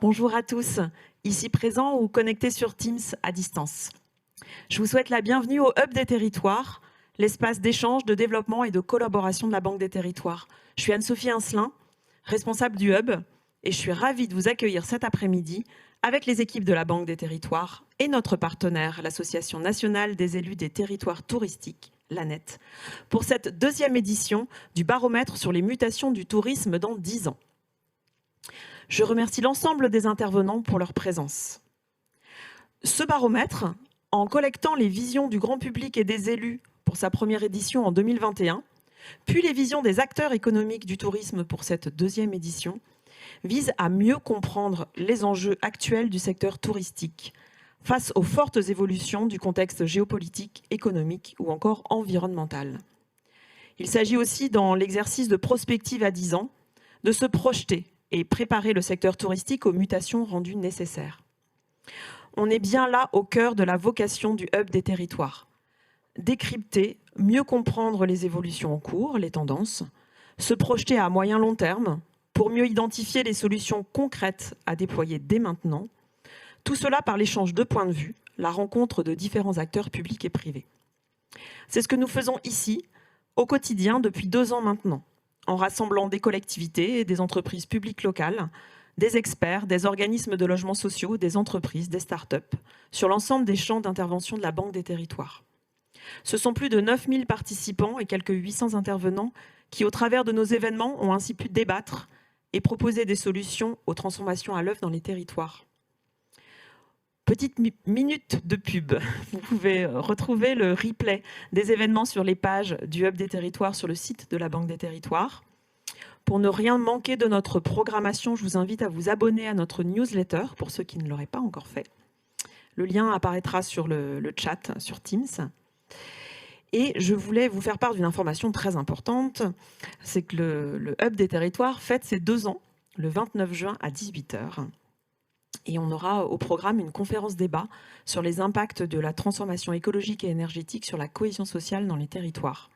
Bonjour à tous, ici présents ou connectés sur Teams à distance. Je vous souhaite la bienvenue au Hub des Territoires, l'espace d'échange, de développement et de collaboration de la Banque des Territoires. Je suis Anne-Sophie Incelin, responsable du Hub, et je suis ravie de vous accueillir cet après-midi avec les équipes de la Banque des Territoires et notre partenaire, l'Association nationale des élus des territoires touristiques, l'ANET, pour cette deuxième édition du baromètre sur les mutations du tourisme dans 10 ans. Je remercie l'ensemble des intervenants pour leur présence. Ce baromètre, en collectant les visions du grand public et des élus pour sa première édition en 2021, puis les visions des acteurs économiques du tourisme pour cette deuxième édition, vise à mieux comprendre les enjeux actuels du secteur touristique face aux fortes évolutions du contexte géopolitique, économique ou encore environnemental. Il s'agit aussi, dans l'exercice de prospective à 10 ans, de se projeter et préparer le secteur touristique aux mutations rendues nécessaires. On est bien là au cœur de la vocation du Hub des Territoires. Décrypter, mieux comprendre les évolutions en cours, les tendances, se projeter à moyen long terme pour mieux identifier les solutions concrètes à déployer dès maintenant, tout cela par l'échange de points de vue, la rencontre de différents acteurs publics et privés. C'est ce que nous faisons ici, au quotidien, depuis 2 ans maintenant, en rassemblant des collectivités et des entreprises publiques locales, des experts, des organismes de logements sociaux, des entreprises, des start-up, sur l'ensemble des champs d'intervention de la Banque des Territoires. Ce sont plus de 9000 participants et quelques 800 intervenants qui, au travers de nos événements, ont ainsi pu débattre et proposer des solutions aux transformations à l'œuvre dans les territoires. Petite minute de pub. Vous pouvez retrouver le replay des événements sur les pages du Hub des Territoires sur le site de la Banque des Territoires. Pour ne rien manquer de notre programmation, je vous invite à vous abonner à notre newsletter pour ceux qui ne l'auraient pas encore fait. Le lien apparaîtra sur le chat sur Teams. Et je voulais vous faire part d'une information très importante, c'est que le Hub des Territoires fête ses 2 ans, le 29 juin à 18 h. Et on aura au programme une conférence débat sur les impacts de la transformation écologique et énergétique sur la cohésion sociale dans les territoires.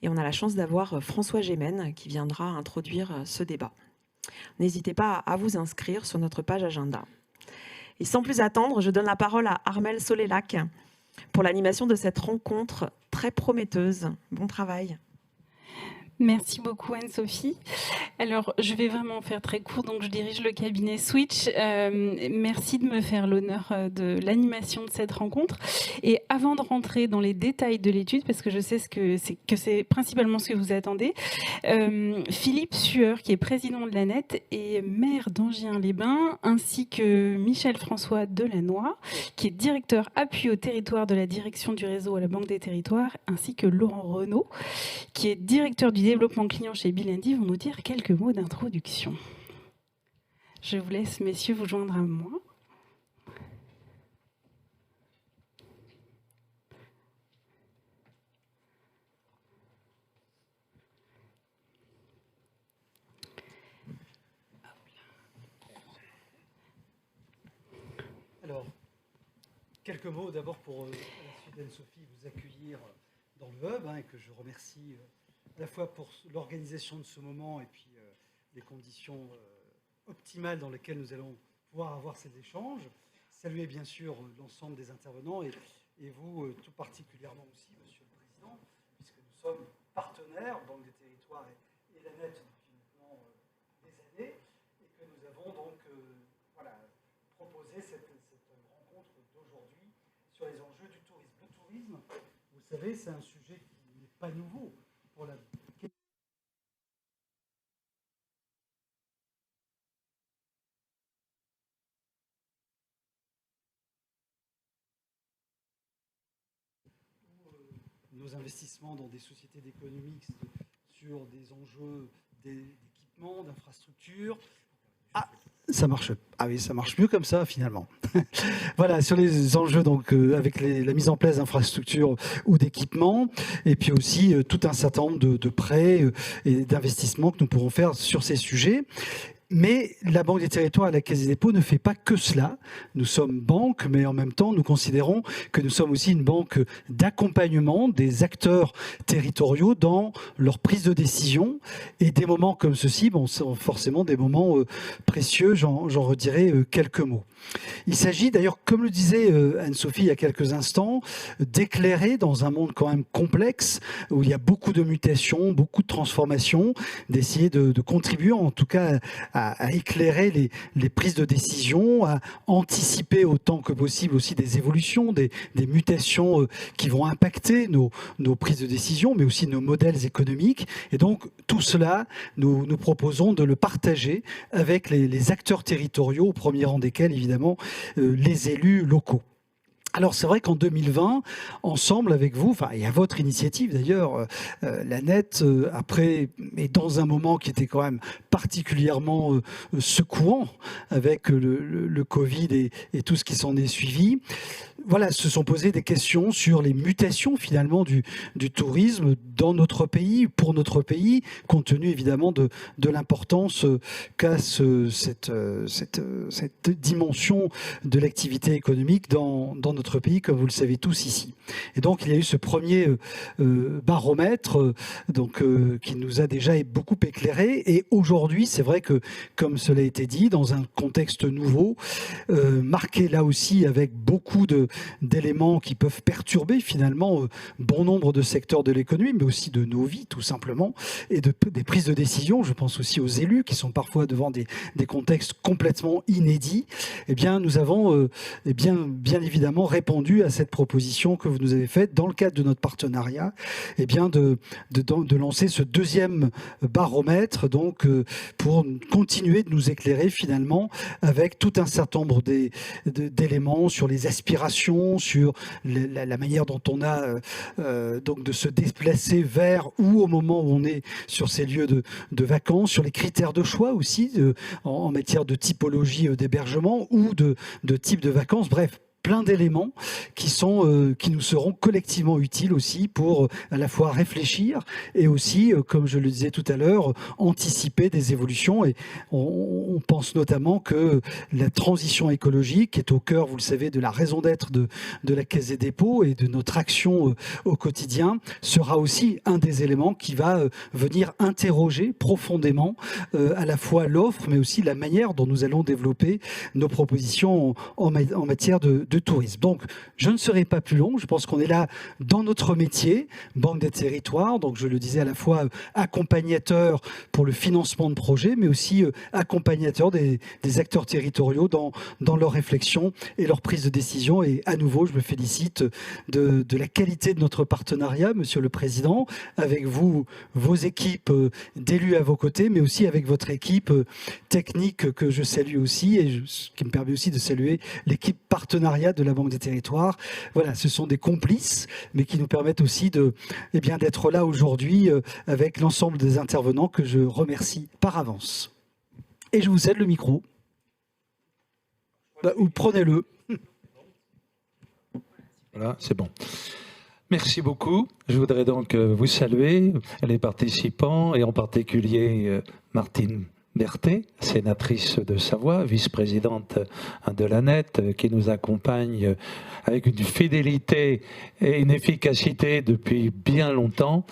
Et on a la chance d'avoir François Gémen qui viendra introduire ce débat. N'hésitez pas à vous inscrire sur notre page agenda. Et sans plus attendre, je donne la parole à Armelle Solélac pour l'animation de cette rencontre très prometteuse. Bon travail. Merci beaucoup Anne-Sophie. Alors, je vais vraiment faire très court, donc je dirige le cabinet Switch. Merci de me faire l'honneur de l'animation de cette rencontre. Et avant de rentrer dans les détails de l'étude, parce que je sais que c'est principalement ce que vous attendez, Philippe Sueur, qui est président de l'ANET et maire d'Angien-les-Bains, ainsi que Michel-François Delannoy, qui est directeur appui au territoire de la direction du réseau à la Banque des Territoires, ainsi que Laurent Renaud, qui est directeur du développement client chez Bilendi, vont nous dire quelques mots d'introduction. Je vous laisse, messieurs, vous joindre à moi. Alors, quelques mots d'abord pour, à la suite d'Anne-Sophie, vous accueillir dans le Hub, et que je remercie à la fois pour l'organisation de ce moment et puis les conditions optimales dans lesquelles nous allons pouvoir avoir ces échanges. Saluer bien sûr l'ensemble des intervenants et vous tout particulièrement aussi, Monsieur le Président, puisque nous sommes partenaires, Banque des Territoires et l'ANET depuis maintenant des années, et que nous avons donc proposé cette rencontre d'aujourd'hui sur les enjeux du tourisme. Le tourisme, vous savez, c'est un sujet qui n'est pas nouveau pour la nos investissements dans des sociétés d'économie sur des enjeux d'équipement, d'infrastructures. Ah, ça marche. Ah oui, ça marche mieux comme ça finalement. Voilà, sur les enjeux donc avec la mise en place d'infrastructures ou d'équipements, et puis aussi tout un certain nombre de prêts et d'investissements que nous pourrons faire sur ces sujets. Mais la Banque des Territoires et la Caisse des dépôts ne fait pas que cela. Nous sommes banque, mais en même temps, nous considérons que nous sommes aussi une banque d'accompagnement des acteurs territoriaux dans leur prise de décision. Et des moments comme ceci, sont forcément des moments précieux, j'en redirai quelques mots. Il s'agit d'ailleurs, comme le disait Anne-Sophie il y a quelques instants, d'éclairer dans un monde quand même complexe, où il y a beaucoup de mutations, beaucoup de transformations, d'essayer de contribuer en tout cas à éclairer les prises de décision, à anticiper autant que possible aussi des évolutions, des mutations qui vont impacter nos prises de décision, mais aussi nos modèles économiques. Et donc tout cela, nous proposons de le partager avec les acteurs territoriaux, au premier rang desquels évidemment les élus locaux. Alors c'est vrai qu'en 2020, ensemble avec vous, et à votre initiative d'ailleurs, l'ANET, après, et dans un moment qui était quand même particulièrement secouant avec le Covid et tout ce qui s'en est suivi, voilà, se sont posées des questions sur les mutations finalement du tourisme dans notre pays, pour notre pays, compte tenu évidemment de l'importance qu'a cette dimension de l'activité économique dans notre pays, comme vous le savez tous ici. Et donc il y a eu ce premier baromètre qui nous a déjà beaucoup éclairé. Et aujourd'hui, c'est vrai que, comme cela a été dit, dans un contexte nouveau, marqué là aussi avec beaucoup d'éléments qui peuvent perturber finalement bon nombre de secteurs de l'économie, mais aussi de nos vies tout simplement, et des prises de décision. Je pense aussi aux élus qui sont parfois devant des contextes complètement inédits. Eh bien, nous avons bien évidemment répondu à cette proposition que vous nous avez faite dans le cadre de notre partenariat, de lancer ce deuxième baromètre pour continuer de nous éclairer finalement avec tout un certain nombre d'éléments sur les aspirations, sur la manière dont on a de se déplacer vers ou au moment où on est sur ces lieux de vacances, sur les critères de choix aussi en matière de typologie d'hébergement ou de type de vacances, bref. Plein d'éléments qui nous seront collectivement utiles aussi pour à la fois réfléchir et aussi, comme je le disais tout à l'heure, anticiper des évolutions. Et on pense notamment que la transition écologique est au cœur, vous le savez, de la raison d'être de la Caisse des dépôts et de notre action au quotidien, sera aussi un des éléments qui va venir interroger profondément à la fois l'offre, mais aussi la manière dont nous allons développer nos propositions en matière de tourisme. Donc, je ne serai pas plus long. Je pense qu'on est là dans notre métier, Banque des Territoires. Donc, je le disais, à la fois accompagnateur pour le financement de projets, mais aussi accompagnateur des acteurs territoriaux dans leur réflexion et leur prise de décision. Et à nouveau, je me félicite de la qualité de notre partenariat, Monsieur le Président, avec vous, vos équipes d'élus à vos côtés, mais aussi avec votre équipe technique que je salue aussi, et ce qui me permet aussi de saluer l'équipe partenariat de la Banque des Territoires. Voilà, ce sont des complices, mais qui nous permettent aussi d'être là aujourd'hui avec l'ensemble des intervenants que je remercie par avance. Et je vous cède le micro. Ou prenez-le. Voilà, c'est bon. Merci beaucoup. Je voudrais donc vous saluer, les participants, et en particulier Martine Berthet, sénatrice de Savoie, vice-présidente de l'ANET, qui nous accompagne avec une fidélité et une efficacité depuis bien longtemps,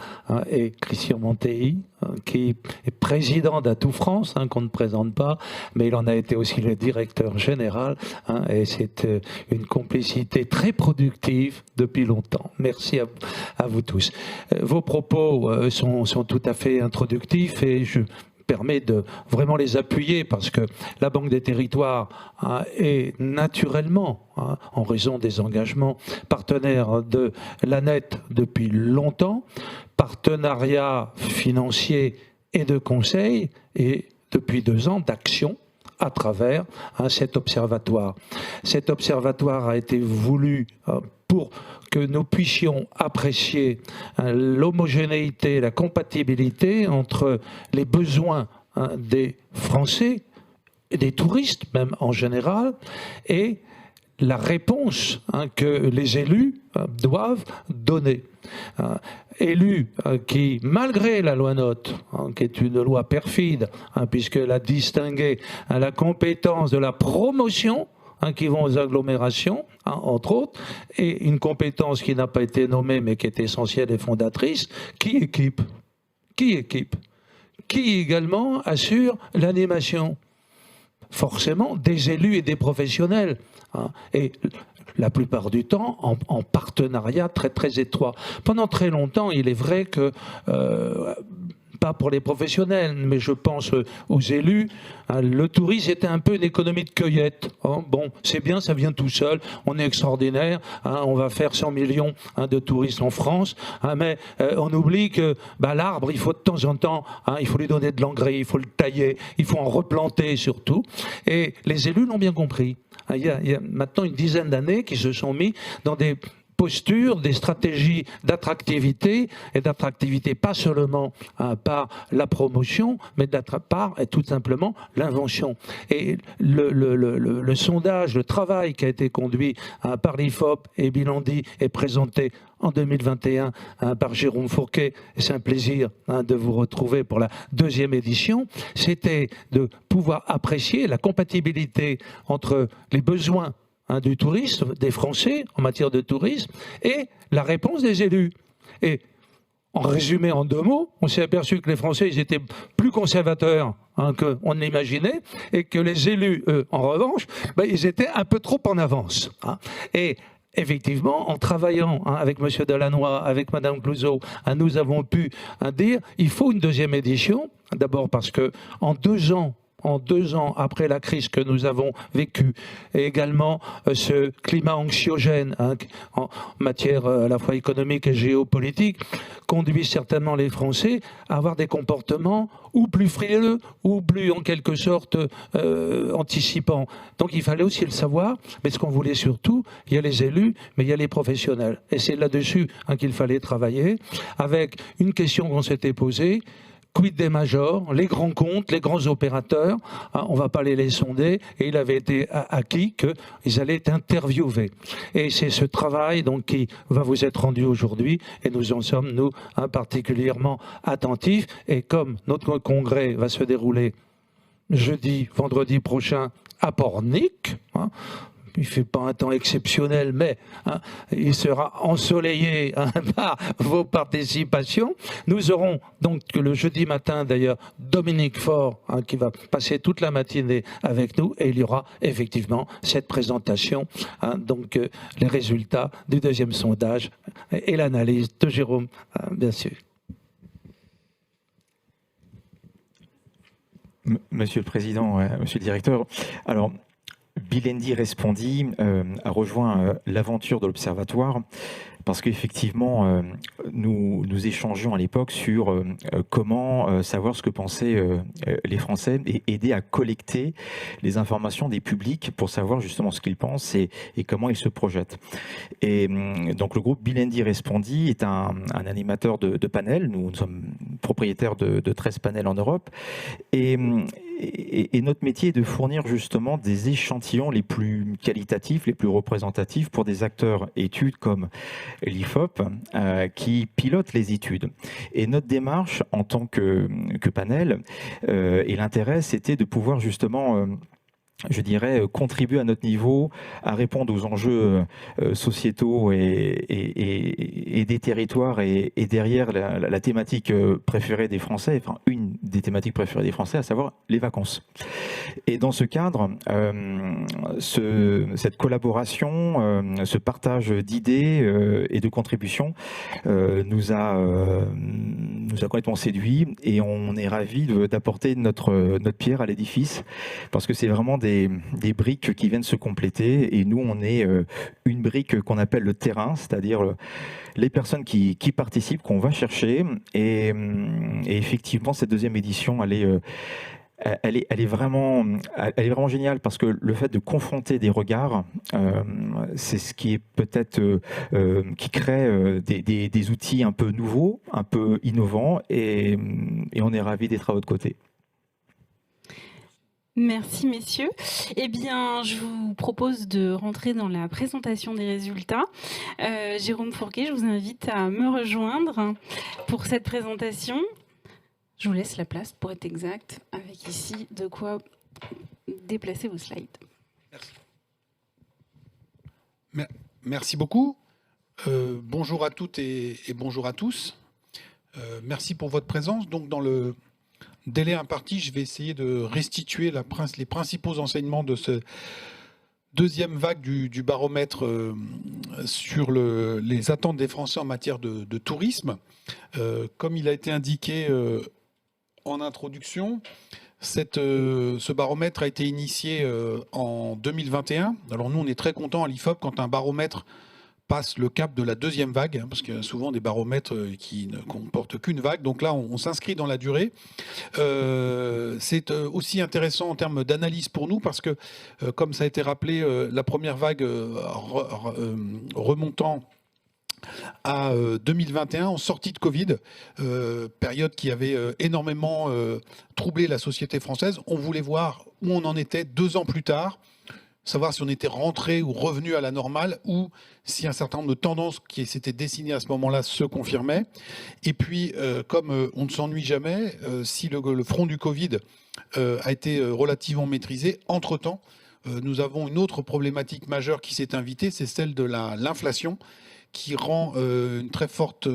et Christian Monteil, qui est président d'Atout France, qu'on ne présente pas, mais il en a été aussi le directeur général, et c'est une complicité très productive depuis longtemps. Merci à vous tous. Vos propos sont tout à fait introductifs, et je permet de vraiment les appuyer, parce que la Banque des Territoires est naturellement, en raison des engagements, partenaire de l'ANET depuis longtemps, partenariat financier et de conseil, et depuis 2 ans d'action à travers cet observatoire. Cet observatoire a été voulu pour que nous puissions apprécier l'homogénéité, la compatibilité entre les besoins des Français, et des touristes même en général, et la réponse que les élus doivent donner. Élus qui, malgré la loi NOTE, qui est une loi perfide, puisqu'elle a distingué la compétence de la promotion, qui vont aux agglomérations, entre autres, et une compétence qui n'a pas été nommée mais qui est essentielle et fondatrice, qui équipe. Qui également assure l'animation. Forcément, des élus et des professionnels. Et la plupart du temps, en partenariat très très étroit. Pendant très longtemps, il est vrai que, pas pour les professionnels, mais je pense aux élus, le tourisme était un peu une économie de cueillette. Bon, c'est bien, ça vient tout seul, on est extraordinaire, on va faire 100 millions de touristes en France, mais on oublie que l'arbre, il faut de temps en temps, il faut lui donner de l'engrais, il faut le tailler, il faut en replanter surtout. Et les élus l'ont bien compris. Il y a maintenant une dizaine d'années qui se sont mis dans des postures, des stratégies d'attractivité, et d'attractivité pas seulement par la promotion, mais par tout simplement l'invention. Et le sondage, le travail qui a été conduit par l'IFOP et Bilandi est présenté en 2021 par Jérôme Fourquet, et c'est un plaisir de vous retrouver pour la deuxième édition, c'était de pouvoir apprécier la compatibilité entre les besoins du tourisme, des Français en matière de tourisme, et la réponse des élus. Et en résumé en 2 mots, on s'est aperçu que les Français ils étaient plus conservateurs qu'on l'imaginait, et que les élus, eux, en revanche, ils étaient un peu trop en avance. Et effectivement, en travaillant avec M. Delannoy, avec Mme Clouzot, nous avons pu dire il faut une deuxième édition, d'abord parce que en 2 ans après la crise que nous avons vécue, et également ce climat anxiogène en matière à la fois économique et géopolitique, conduit certainement les Français à avoir des comportements ou plus frileux, ou plus en quelque sorte anticipants. Donc il fallait aussi le savoir, mais ce qu'on voulait surtout, il y a les élus, mais il y a les professionnels. Et c'est là-dessus qu'il fallait travailler, avec une question qu'on s'était posée: quid des majors, les grands comptes, les grands opérateurs, on ne va pas les sonder, et il avait été acquis qu'ils allaient être interviewés. Et c'est ce travail donc qui va vous être rendu aujourd'hui, et nous en sommes, nous, particulièrement attentifs. Et comme notre congrès va se dérouler vendredi prochain à Pornic, il ne fait pas un temps exceptionnel, mais il sera ensoleillé par vos participations. Nous aurons donc le jeudi matin, d'ailleurs, Dominique Faure, qui va passer toute la matinée avec nous, et il y aura effectivement cette présentation, donc les résultats du deuxième sondage et l'analyse de Jérôme, bien sûr. Monsieur le Président, Monsieur le Directeur, alors Bilandi Respondi a rejoint l'aventure de l'Observatoire parce qu'effectivement, nous échangions à l'époque sur comment savoir ce que pensaient les Français et aider à collecter les informations des publics pour savoir justement ce qu'ils pensent et comment ils se projettent. Et donc le groupe Bilandi Respondi est un animateur de panels. Nous sommes propriétaires de 13 panels en Europe. Et notre métier est de fournir justement des échantillons les plus qualitatifs, les plus représentatifs pour des acteurs études comme l'IFOP qui pilotent les études. Et notre démarche en tant que panel, et l'intérêt, c'était de pouvoir justement je dirais, contribuer à notre niveau à répondre aux enjeux sociétaux et des territoires et derrière la thématique préférée des Français, enfin une des thématiques préférées des Français, à savoir les vacances. Et dans ce cadre, cette collaboration, ce partage d'idées et de contributions nous a complètement séduits et on est ravis d'apporter notre pierre à l'édifice parce que c'est vraiment des briques qui viennent se compléter et nous on est une brique qu'on appelle le terrain, c'est-à-dire les personnes qui participent, qu'on va chercher et effectivement cette deuxième édition elle est vraiment géniale parce que le fait de confronter des regards, c'est ce qui est peut-être qui crée des outils un peu nouveaux, un peu innovants et on est ravis d'être à votre côté. Merci messieurs. Eh bien, je vous propose de rentrer dans la présentation des résultats. Jérôme Fourquet, je vous invite à me rejoindre pour cette présentation. Je vous laisse la place pour être exact, avec ici de quoi déplacer vos slides. Merci beaucoup. Bonjour à toutes et bonjour à tous. Merci pour votre présence. Donc, dans le délai imparti, je vais essayer de restituer les principaux enseignements de ce deuxième vague du baromètre sur les attentes des Français en matière de tourisme. Comme il a été indiqué en introduction, ce baromètre a été initié en 2021. Alors nous, on est très contents à l'IFOP quand un baromètre passe le cap de la deuxième vague, parce qu'il y a souvent des baromètres qui ne comportent qu'une vague. Donc là, on s'inscrit dans la durée. C'est aussi intéressant en termes d'analyse pour nous, parce que, comme ça a été rappelé, la première vague remontant à 2021, en sortie de Covid, période qui avait énormément troublé la société française. On voulait voir où on en était 2 ans plus tard, savoir si on était rentré ou revenu à la normale, ou si un certain nombre de tendances qui s'étaient dessinées à ce moment-là se confirmaient. Et puis, comme on ne s'ennuie jamais, si le front du Covid a été relativement maîtrisé, entre-temps, nous avons une autre problématique majeure qui s'est invitée, c'est celle de l'inflation, qui rend une très forte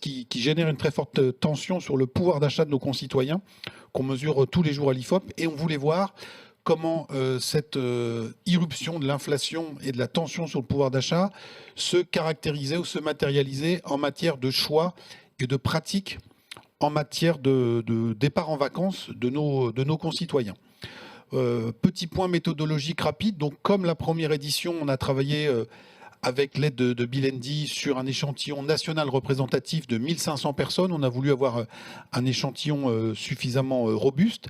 qui génère une très forte tension sur le pouvoir d'achat de nos concitoyens, qu'on mesure tous les jours à l'IFOP. Et on voulait voir comment cette irruption de l'inflation et de la tension sur le pouvoir d'achat se caractérisait ou se matérialisait en matière de choix et de pratiques en matière de départ en vacances de nos concitoyens. Petit point méthodologique rapide. Donc, comme la première édition, on a travaillé avec l'aide de Bilendi sur un échantillon national représentatif de 1500 personnes. On a voulu avoir un échantillon suffisamment robuste.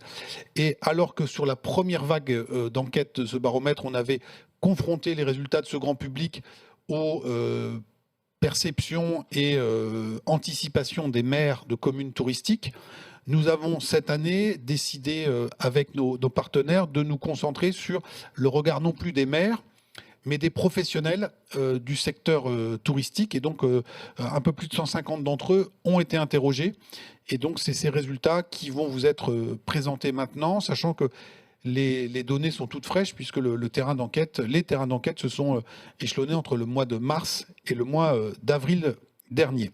Et alors que sur la première vague d'enquête de ce baromètre, on avait confronté les résultats de ce grand public aux perceptions et anticipations des maires de communes touristiques, nous avons cette année décidé avec nos partenaires de nous concentrer sur le regard non plus des maires, mais des professionnels du secteur touristique. Et donc, un peu plus de 150 d'entre eux ont été interrogés. Et donc, c'est ces résultats qui vont vous être présentés maintenant, sachant que les données sont toutes fraîches, puisque les terrains d'enquête se sont échelonnés entre le mois de mars et le mois d'avril dernier.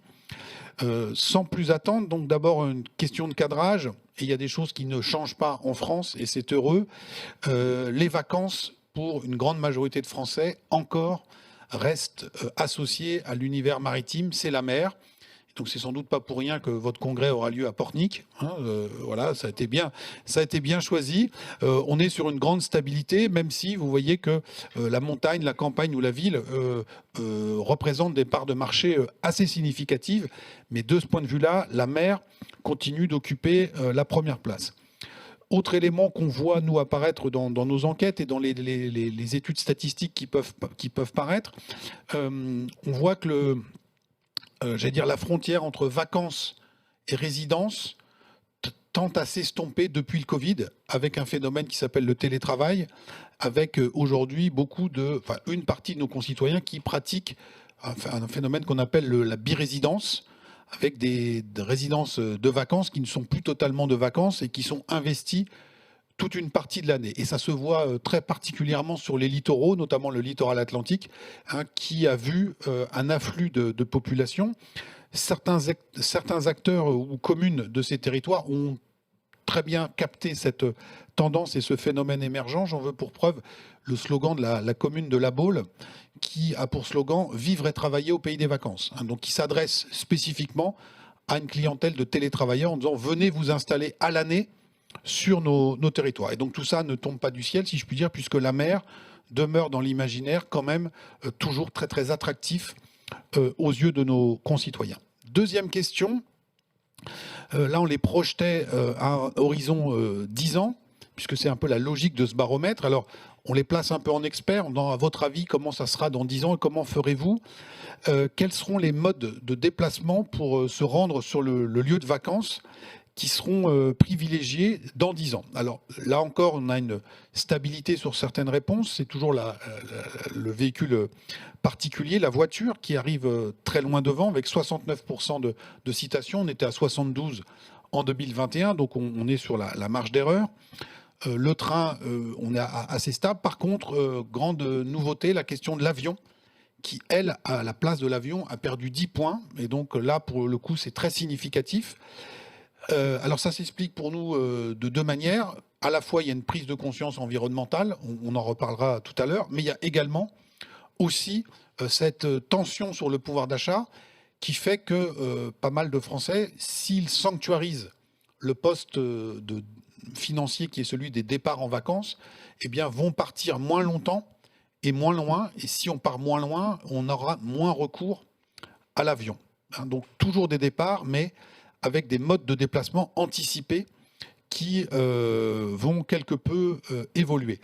Sans plus attendre, donc d'abord une question de cadrage. Et il y a des choses qui ne changent pas en France, et c'est heureux. Les vacances, pour une grande majorité de Français, encore restent associées à l'univers maritime, c'est la mer. Donc c'est sans doute pas pour rien que votre congrès aura lieu à Pornic. Voilà, ça a été bien choisi. On est sur une grande stabilité, même si vous voyez que la montagne, la campagne ou la ville représentent des parts de marché assez significatives. Mais de ce point de vue-là, la mer continue d'occuper la première place. Autre élément qu'on voit nous apparaître dans nos enquêtes et dans les études statistiques qui peuvent paraître, on voit que la frontière entre vacances et résidence tend à s'estomper depuis le Covid, avec un phénomène qui s'appelle le télétravail, avec aujourd'hui une partie de nos concitoyens qui pratiquent un phénomène qu'on appelle la birésidence, avec des résidences de vacances qui ne sont plus totalement de vacances et qui sont investies toute une partie de l'année. Et ça se voit très particulièrement sur les littoraux, notamment le littoral atlantique, qui a vu un afflux de population. Certains acteurs ou communes de ces territoires ont très bien capté cette tendance et ce phénomène émergent. J'en veux pour preuve le slogan de la commune de La Baule, qui a pour slogan « Vivre et travailler au pays des vacances ». Donc qui s'adresse spécifiquement à une clientèle de télétravailleurs en disant « Venez vous installer à l'année sur nos territoires ». Et donc tout ça ne tombe pas du ciel, si je puis dire, puisque la mer demeure dans l'imaginaire quand même toujours très très attractif aux yeux de nos concitoyens. Deuxième question, là on les projetait à horizon 10 ans, puisque c'est un peu la logique de ce baromètre. Alors on les place un peu en experts. À votre avis, comment ça sera dans 10 ans et comment ferez-vous ? Quels seront les modes de déplacement pour se rendre sur le lieu de vacances ? qui seront privilégiés dans 10 ans. Alors là encore, on a une stabilité sur certaines réponses. C'est toujours le véhicule particulier, la voiture, qui arrive très loin devant, avec 69% de citations. On était à 72 en 2021, donc on est sur la marge d'erreur. Le train, on est assez stable. Par contre, grande nouveauté, la question de l'avion, qui, elle, à la place de l'avion, a perdu 10 points. Et donc là, pour le coup, c'est très significatif. Alors ça s'explique pour nous de deux manières. À la fois, il y a une prise de conscience environnementale, on en reparlera tout à l'heure, mais il y a également aussi cette tension sur le pouvoir d'achat qui fait que pas mal de Français, s'ils sanctuarisent le poste financier qui est celui des départs en vacances, eh bien, vont partir moins longtemps et moins loin. Et si on part moins loin, on aura moins recours à l'avion. Donc toujours des départs, mais avec des modes de déplacement anticipés qui vont quelque peu évoluer.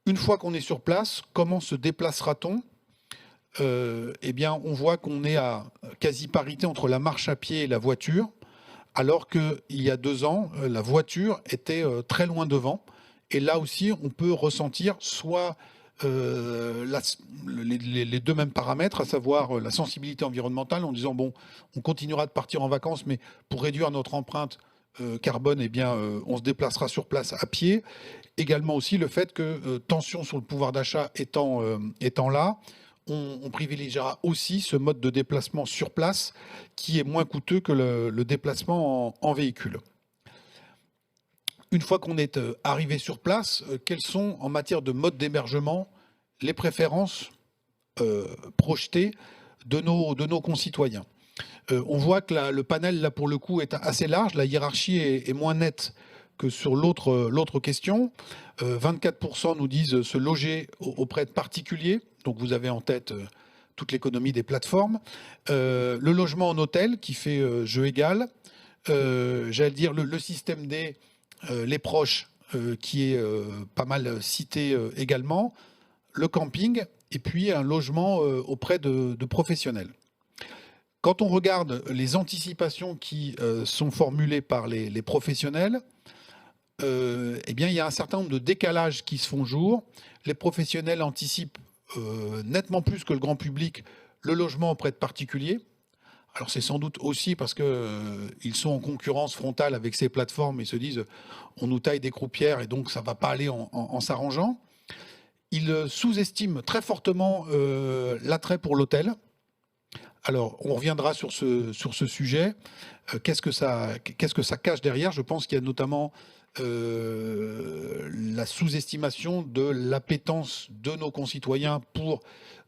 Une fois qu'on est sur place, comment se déplacera-t-on ? Eh bien, on voit qu'on est à quasi parité entre la marche à pied et la voiture, alors qu'il y a 2 ans, la voiture était très loin devant. Et là aussi, on peut ressentir soit les deux mêmes paramètres, à savoir la sensibilité environnementale, en disant, bon, on continuera de partir en vacances, mais pour réduire notre empreinte carbone, eh bien, on se déplacera sur place à pied. Également aussi le fait que, tension sur le pouvoir d'achat étant là, on privilégiera aussi ce mode de déplacement sur place qui est moins coûteux que le déplacement en véhicule. Une fois qu'on est arrivé sur place, quels sont en matière de mode d'hébergement les préférences projetées de nos concitoyens ? On voit que le panel, là, pour le coup, est assez large. La hiérarchie est moins nette que sur l'autre question. 24% nous disent se loger auprès de particuliers. Donc vous avez en tête toute l'économie des plateformes. Le logement en hôtel qui fait jeu égal. J'allais dire le système D, les proches, qui est pas mal cité également. Le camping et puis un logement auprès de professionnels. Quand on regarde les anticipations qui sont formulées par les professionnels, eh bien, il y a un certain nombre de décalages qui se font jour. Les professionnels anticipent nettement plus que le grand public le logement auprès de particuliers. Alors c'est sans doute aussi parce qu'ils sont en concurrence frontale avec ces plateformes et se disent on nous taille des croupières et donc ça ne va pas aller en s'arrangeant. Ils sous-estiment très fortement l'attrait pour l'hôtel. Alors, on reviendra sur ce sujet. Qu'est-ce que ça cache derrière ? Je pense qu'il y a notamment la sous-estimation de l'appétence de nos concitoyens pour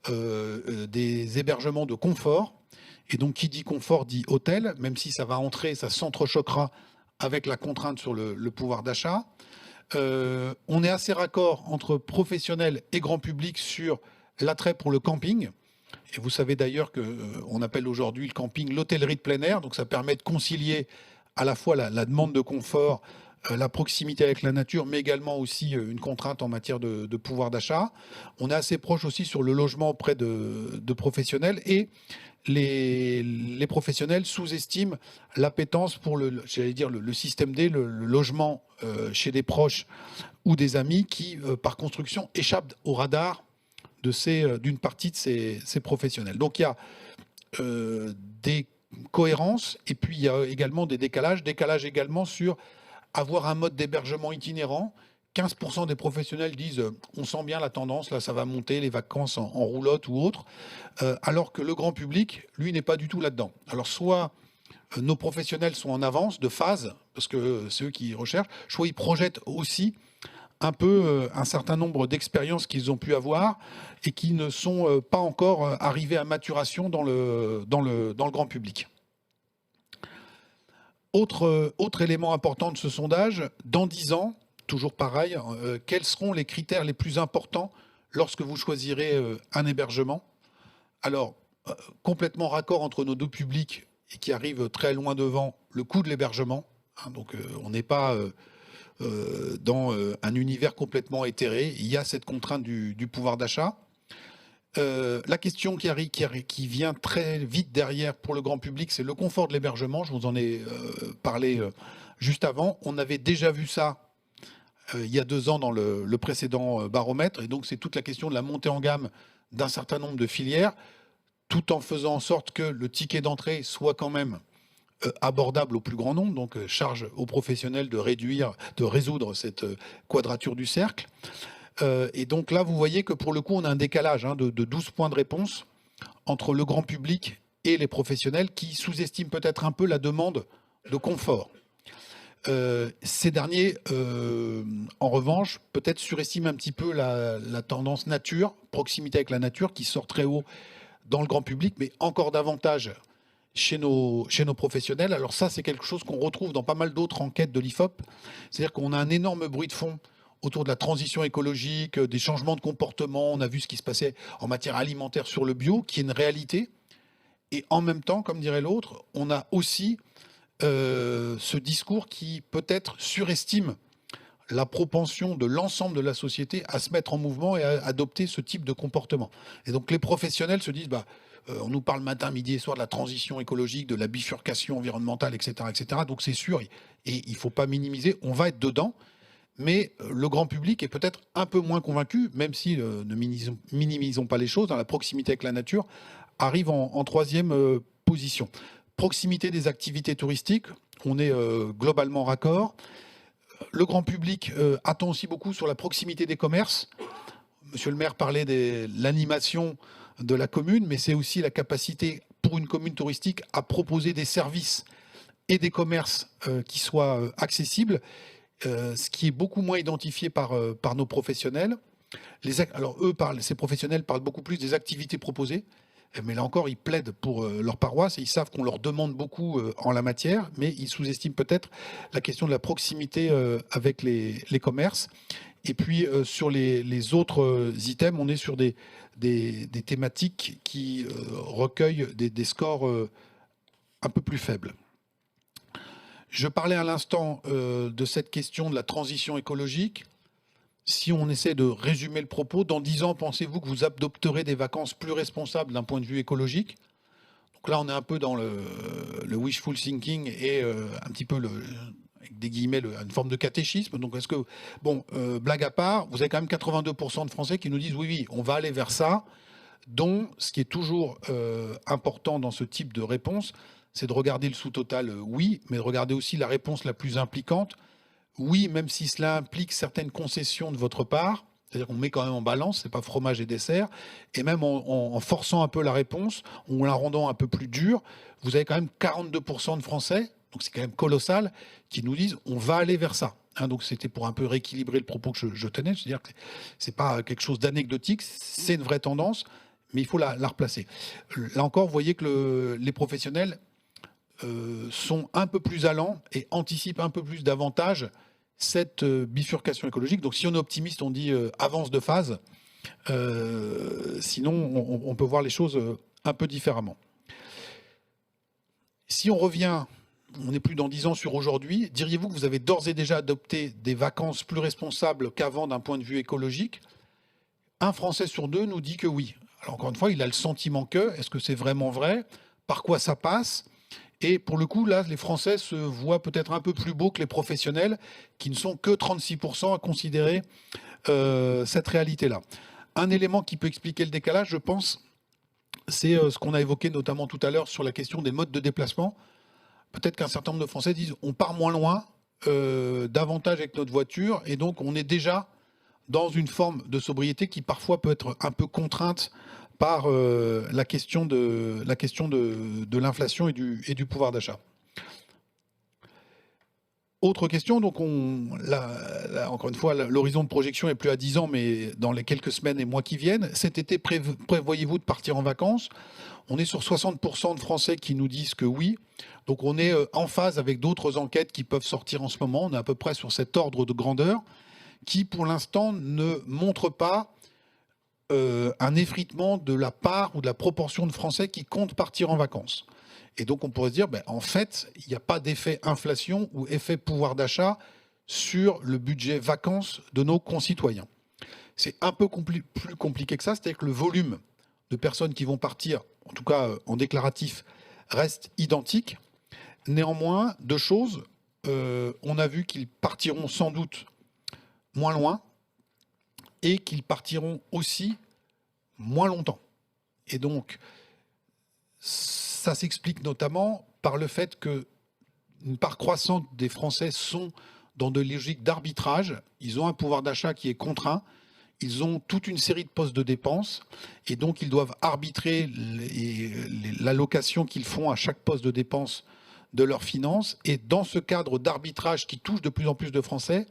des hébergements de confort. Et donc, qui dit confort dit hôtel, même si ça va entrer, ça s'entrechoquera avec la contrainte sur le pouvoir d'achat. On est assez raccord entre professionnels et grand public sur l'attrait pour le camping. Et vous savez d'ailleurs qu'on appelle aujourd'hui le camping l'hôtellerie de plein air. Donc ça permet de concilier à la fois la demande de confort, la proximité avec la nature, mais également aussi une contrainte en matière de pouvoir d'achat. On est assez proche aussi sur le logement auprès de professionnels. Et les professionnels sous-estiment l'appétence pour le système D, le logement chez des proches ou des amis qui, par construction, échappent au radar d'une partie de ces professionnels. Donc il y a des cohérences et puis il y a également des décalages. Décalage également sur avoir un mode d'hébergement itinérant. 15% des professionnels disent on sent bien la tendance, là ça va monter, les vacances en roulotte ou autre, alors que le grand public, lui, n'est pas du tout là-dedans. Alors soit nos professionnels sont en avance de phase, parce que c'est eux qui recherchent, soit ils projettent aussi un peu un certain nombre d'expériences qu'ils ont pu avoir et qui ne sont pas encore arrivées à maturation dans le grand public. Autre élément important de ce sondage, dans 10 ans, toujours pareil, quels seront les critères les plus importants lorsque vous choisirez un hébergement ? Alors, complètement raccord entre nos deux publics et qui arrive très loin devant, le coût de l'hébergement. Donc, on n'est pas dans un univers complètement éthéré. Il y a cette contrainte du pouvoir d'achat. La question qui vient très vite derrière pour le grand public, c'est le confort de l'hébergement. Je vous en ai parlé juste avant. On avait déjà vu ça il y a 2 ans dans le précédent baromètre. Et donc, c'est toute la question de la montée en gamme d'un certain nombre de filières, tout en faisant en sorte que le ticket d'entrée soit quand même abordable au plus grand nombre. Donc, charge aux professionnels de résoudre cette quadrature du cercle. Et donc là, vous voyez que pour le coup, on a un décalage de 12 points de réponse entre le grand public et les professionnels qui sous-estiment peut-être un peu la demande de confort. Ces derniers, en revanche, peut-être surestiment un petit peu la tendance nature, proximité avec la nature, qui sort très haut dans le grand public, mais encore davantage chez nos professionnels. Alors ça, c'est quelque chose qu'on retrouve dans pas mal d'autres enquêtes de l'IFOP. C'est-à-dire qu'on a un énorme bruit de fond autour de la transition écologique, des changements de comportement. On a vu ce qui se passait en matière alimentaire sur le bio, qui est une réalité. Et en même temps, comme dirait l'autre, on a aussi ce discours qui peut-être surestime la propension de l'ensemble de la société à se mettre en mouvement et à adopter ce type de comportement. Et donc les professionnels se disent, on nous parle matin, midi et soir de la transition écologique, de la bifurcation environnementale, etc. etc. Donc c'est sûr, et il ne faut pas minimiser, on va être dedans. Mais le grand public est peut-être un peu moins convaincu, même si, ne minimisons pas les choses, dans la proximité avec la nature, arrive en troisième position. Proximité des activités touristiques, on est globalement raccord. Le grand public attend aussi beaucoup sur la proximité des commerces. Monsieur le maire parlait de l'animation de la commune, mais c'est aussi la capacité pour une commune touristique à proposer des services et des commerces qui soient accessibles. Ce qui est beaucoup moins identifié par nos professionnels. Alors ces professionnels parlent beaucoup plus des activités proposées, mais là encore, ils plaident pour leur paroisse et ils savent qu'on leur demande beaucoup en la matière, mais ils sous-estiment peut-être la question de la proximité avec les commerces. Et puis sur les autres items, on est sur des thématiques qui recueillent des scores un peu plus faibles. Je parlais à l'instant de cette question de la transition écologique. Si on essaie de résumer le propos, dans 10 ans, pensez-vous que vous adopterez des vacances plus responsables d'un point de vue écologique? Donc là, on est un peu dans le wishful thinking et un petit peu, avec des guillemets, une forme de catéchisme. Donc est-ce que, blague à part, vous avez quand même 82% de Français qui nous disent oui, on va aller vers ça, dont ce qui est toujours important dans ce type de réponse, c'est de regarder le sous-total, oui, mais de regarder aussi la réponse la plus impliquante. Oui, même si cela implique certaines concessions de votre part, c'est-à-dire qu'on met quand même en balance, c'est pas fromage et dessert, et même en forçant un peu la réponse, ou en la rendant un peu plus dure, vous avez quand même 42% de Français, donc c'est quand même colossal, qui nous disent on va aller vers ça. Donc c'était pour un peu rééquilibrer le propos que je tenais, c'est-à-dire que c'est pas quelque chose d'anecdotique, c'est une vraie tendance, mais il faut la replacer. Là encore, vous voyez que les professionnels sont un peu plus allants et anticipent un peu plus davantage cette bifurcation écologique. Donc si on est optimiste, on dit avance de phase. Sinon, on peut voir les choses un peu différemment. Si on revient, on n'est plus dans 10 ans sur aujourd'hui, diriez-vous que vous avez d'ores et déjà adopté des vacances plus responsables qu'avant d'un point de vue écologique? Un Français sur 2 nous dit que oui. Alors encore une fois, il a le sentiment que, est-ce que c'est vraiment vrai? Par quoi ça passe? Et pour le coup, là, les Français se voient peut-être un peu plus beaux que les professionnels, qui ne sont que 36% à considérer cette réalité-là. Un élément qui peut expliquer le décalage, je pense, c'est ce qu'on a évoqué notamment tout à l'heure sur la question des modes de déplacement. Peut-être qu'un certain nombre de Français disent on part moins loin, davantage avec notre voiture, et donc on est déjà dans une forme de sobriété qui parfois peut être un peu contrainte par la question de l'inflation et du pouvoir d'achat. Autre question, donc encore une fois, l'horizon de projection est plus à 10 ans, mais dans les quelques semaines et mois qui viennent. Cet été, prévoyez-vous de partir en vacances? On est sur 60% de Français qui nous disent que oui. Donc on est en phase avec d'autres enquêtes qui peuvent sortir en ce moment. On est à peu près sur cet ordre de grandeur qui, pour l'instant, ne montre pas un effritement de la part ou de la proportion de Français qui comptent partir en vacances. Et donc on pourrait se dire, en fait, il n'y a pas d'effet inflation ou effet pouvoir d'achat sur le budget vacances de nos concitoyens. C'est un peu plus compliqué que ça, c'est-à-dire que le volume de personnes qui vont partir, en tout cas en déclaratif, reste identique. Néanmoins, deux choses. on a vu qu'ils partiront sans doute moins loin et qu'ils partiront aussi moins longtemps. Et donc, ça s'explique notamment par le fait qu'une part croissante des Français sont dans des logiques d'arbitrage. Ils ont un pouvoir d'achat qui est contraint. Ils ont toute une série de postes de dépenses et donc ils doivent arbitrer l'allocation qu'ils font à chaque poste de dépense de leurs finances. Et dans ce cadre d'arbitrage qui touche de plus en plus de Français,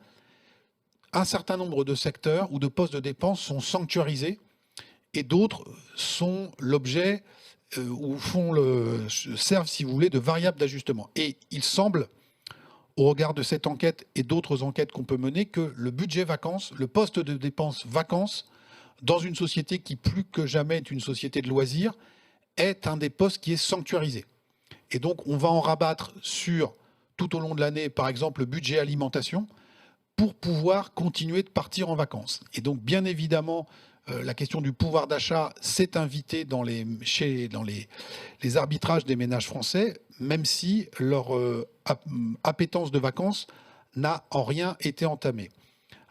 un certain nombre de secteurs ou de postes de dépenses sont sanctuarisés et d'autres sont l'objet ou servent, si vous voulez, de variables d'ajustement. Et il semble, au regard de cette enquête et d'autres enquêtes qu'on peut mener, que le budget vacances, le poste de dépenses vacances, dans une société qui plus que jamais est une société de loisirs, est un des postes qui est sanctuarisé. Et donc on va en rabattre sur, tout au long de l'année, par exemple, le budget alimentation, pour pouvoir continuer de partir en vacances. Et donc bien évidemment, la question du pouvoir d'achat s'est invitée dans les arbitrages des ménages français, même si leur appétence de vacances n'a en rien été entamée.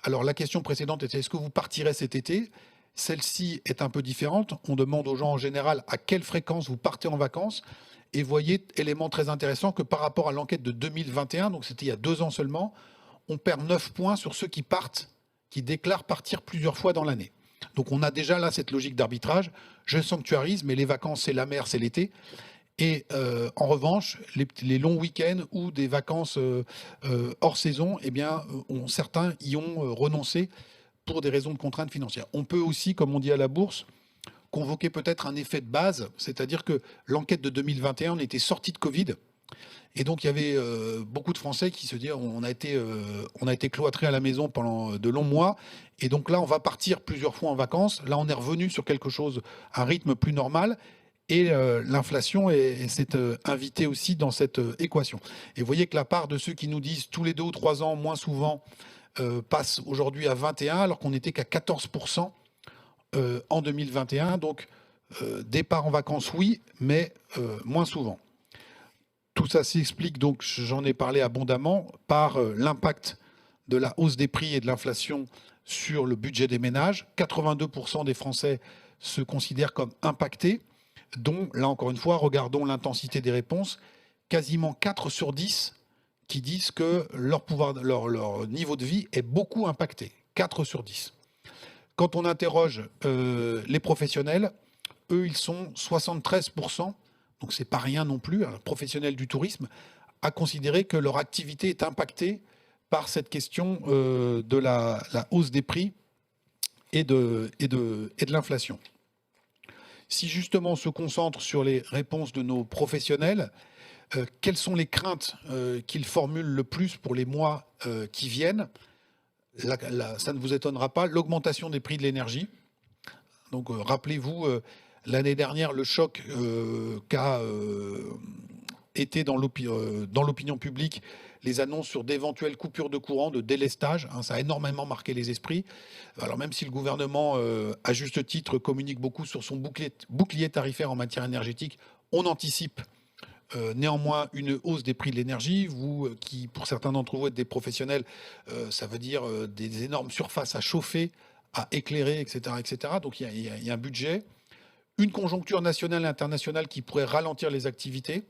Alors la question précédente était: est-ce que vous partirez cet été? Celle-ci est un peu différente. On demande aux gens en général à quelle fréquence vous partez en vacances. Et voyez, élément très intéressant, que par rapport à l'enquête de 2021, donc c'était il y a 2 ans seulement, on perd 9 points sur ceux qui partent, qui déclarent partir plusieurs fois dans l'année. Donc on a déjà là cette logique d'arbitrage. Je sanctuarise, mais les vacances, c'est la mer, c'est l'été. Et en revanche, les longs week-ends ou des vacances hors saison, eh bien, certains y ont renoncé pour des raisons de contraintes financières. On peut aussi, comme on dit à la bourse, convoquer peut-être un effet de base, c'est-à-dire que l'enquête de 2021, on était sorti de Covid. Et donc, il y avait beaucoup de Français qui se disaient on a été cloîtrés à la maison pendant de longs mois. Et donc là, on va partir plusieurs fois en vacances. Là, on est revenu sur quelque chose, un rythme plus normal. Et l'inflation s'est invitée aussi dans cette équation. Et vous voyez que la part de ceux qui nous disent tous les 2 ou 3 ans, moins souvent, passe aujourd'hui à 21, alors qu'on n'était qu'à 14% en 2021. Donc, départ en vacances, oui, mais moins souvent. Tout ça s'explique, donc j'en ai parlé abondamment, par l'impact de la hausse des prix et de l'inflation sur le budget des ménages. 82% des Français se considèrent comme impactés, dont, là encore une fois, regardons l'intensité des réponses, quasiment 4 sur 10 qui disent que leur niveau de vie est beaucoup impacté. 4 sur 10. Quand on interroge les professionnels, eux, ils sont 73%. Donc c'est pas rien non plus, un professionnel du tourisme, à considérer que leur activité est impactée par cette question de la hausse des prix et de l'inflation. Si justement on se concentre sur les réponses de nos professionnels, quelles sont les craintes qu'ils formulent le plus pour les mois qui viennent? Ça ne vous étonnera pas, l'augmentation des prix de l'énergie. Donc rappelez-vous, l'année dernière, le choc qu'a été dans l'opinion publique les annonces sur d'éventuelles coupures de courant, de délestage. Ça a énormément marqué les esprits. Alors même si le gouvernement, à juste titre, communique beaucoup sur son bouclier tarifaire en matière énergétique, on anticipe néanmoins une hausse des prix de l'énergie. Vous, qui pour certains d'entre vous êtes des professionnels, ça veut dire des énormes surfaces à chauffer, à éclairer, etc. etc. Donc il y a un budget. Une conjoncture nationale et internationale qui pourrait ralentir les activités.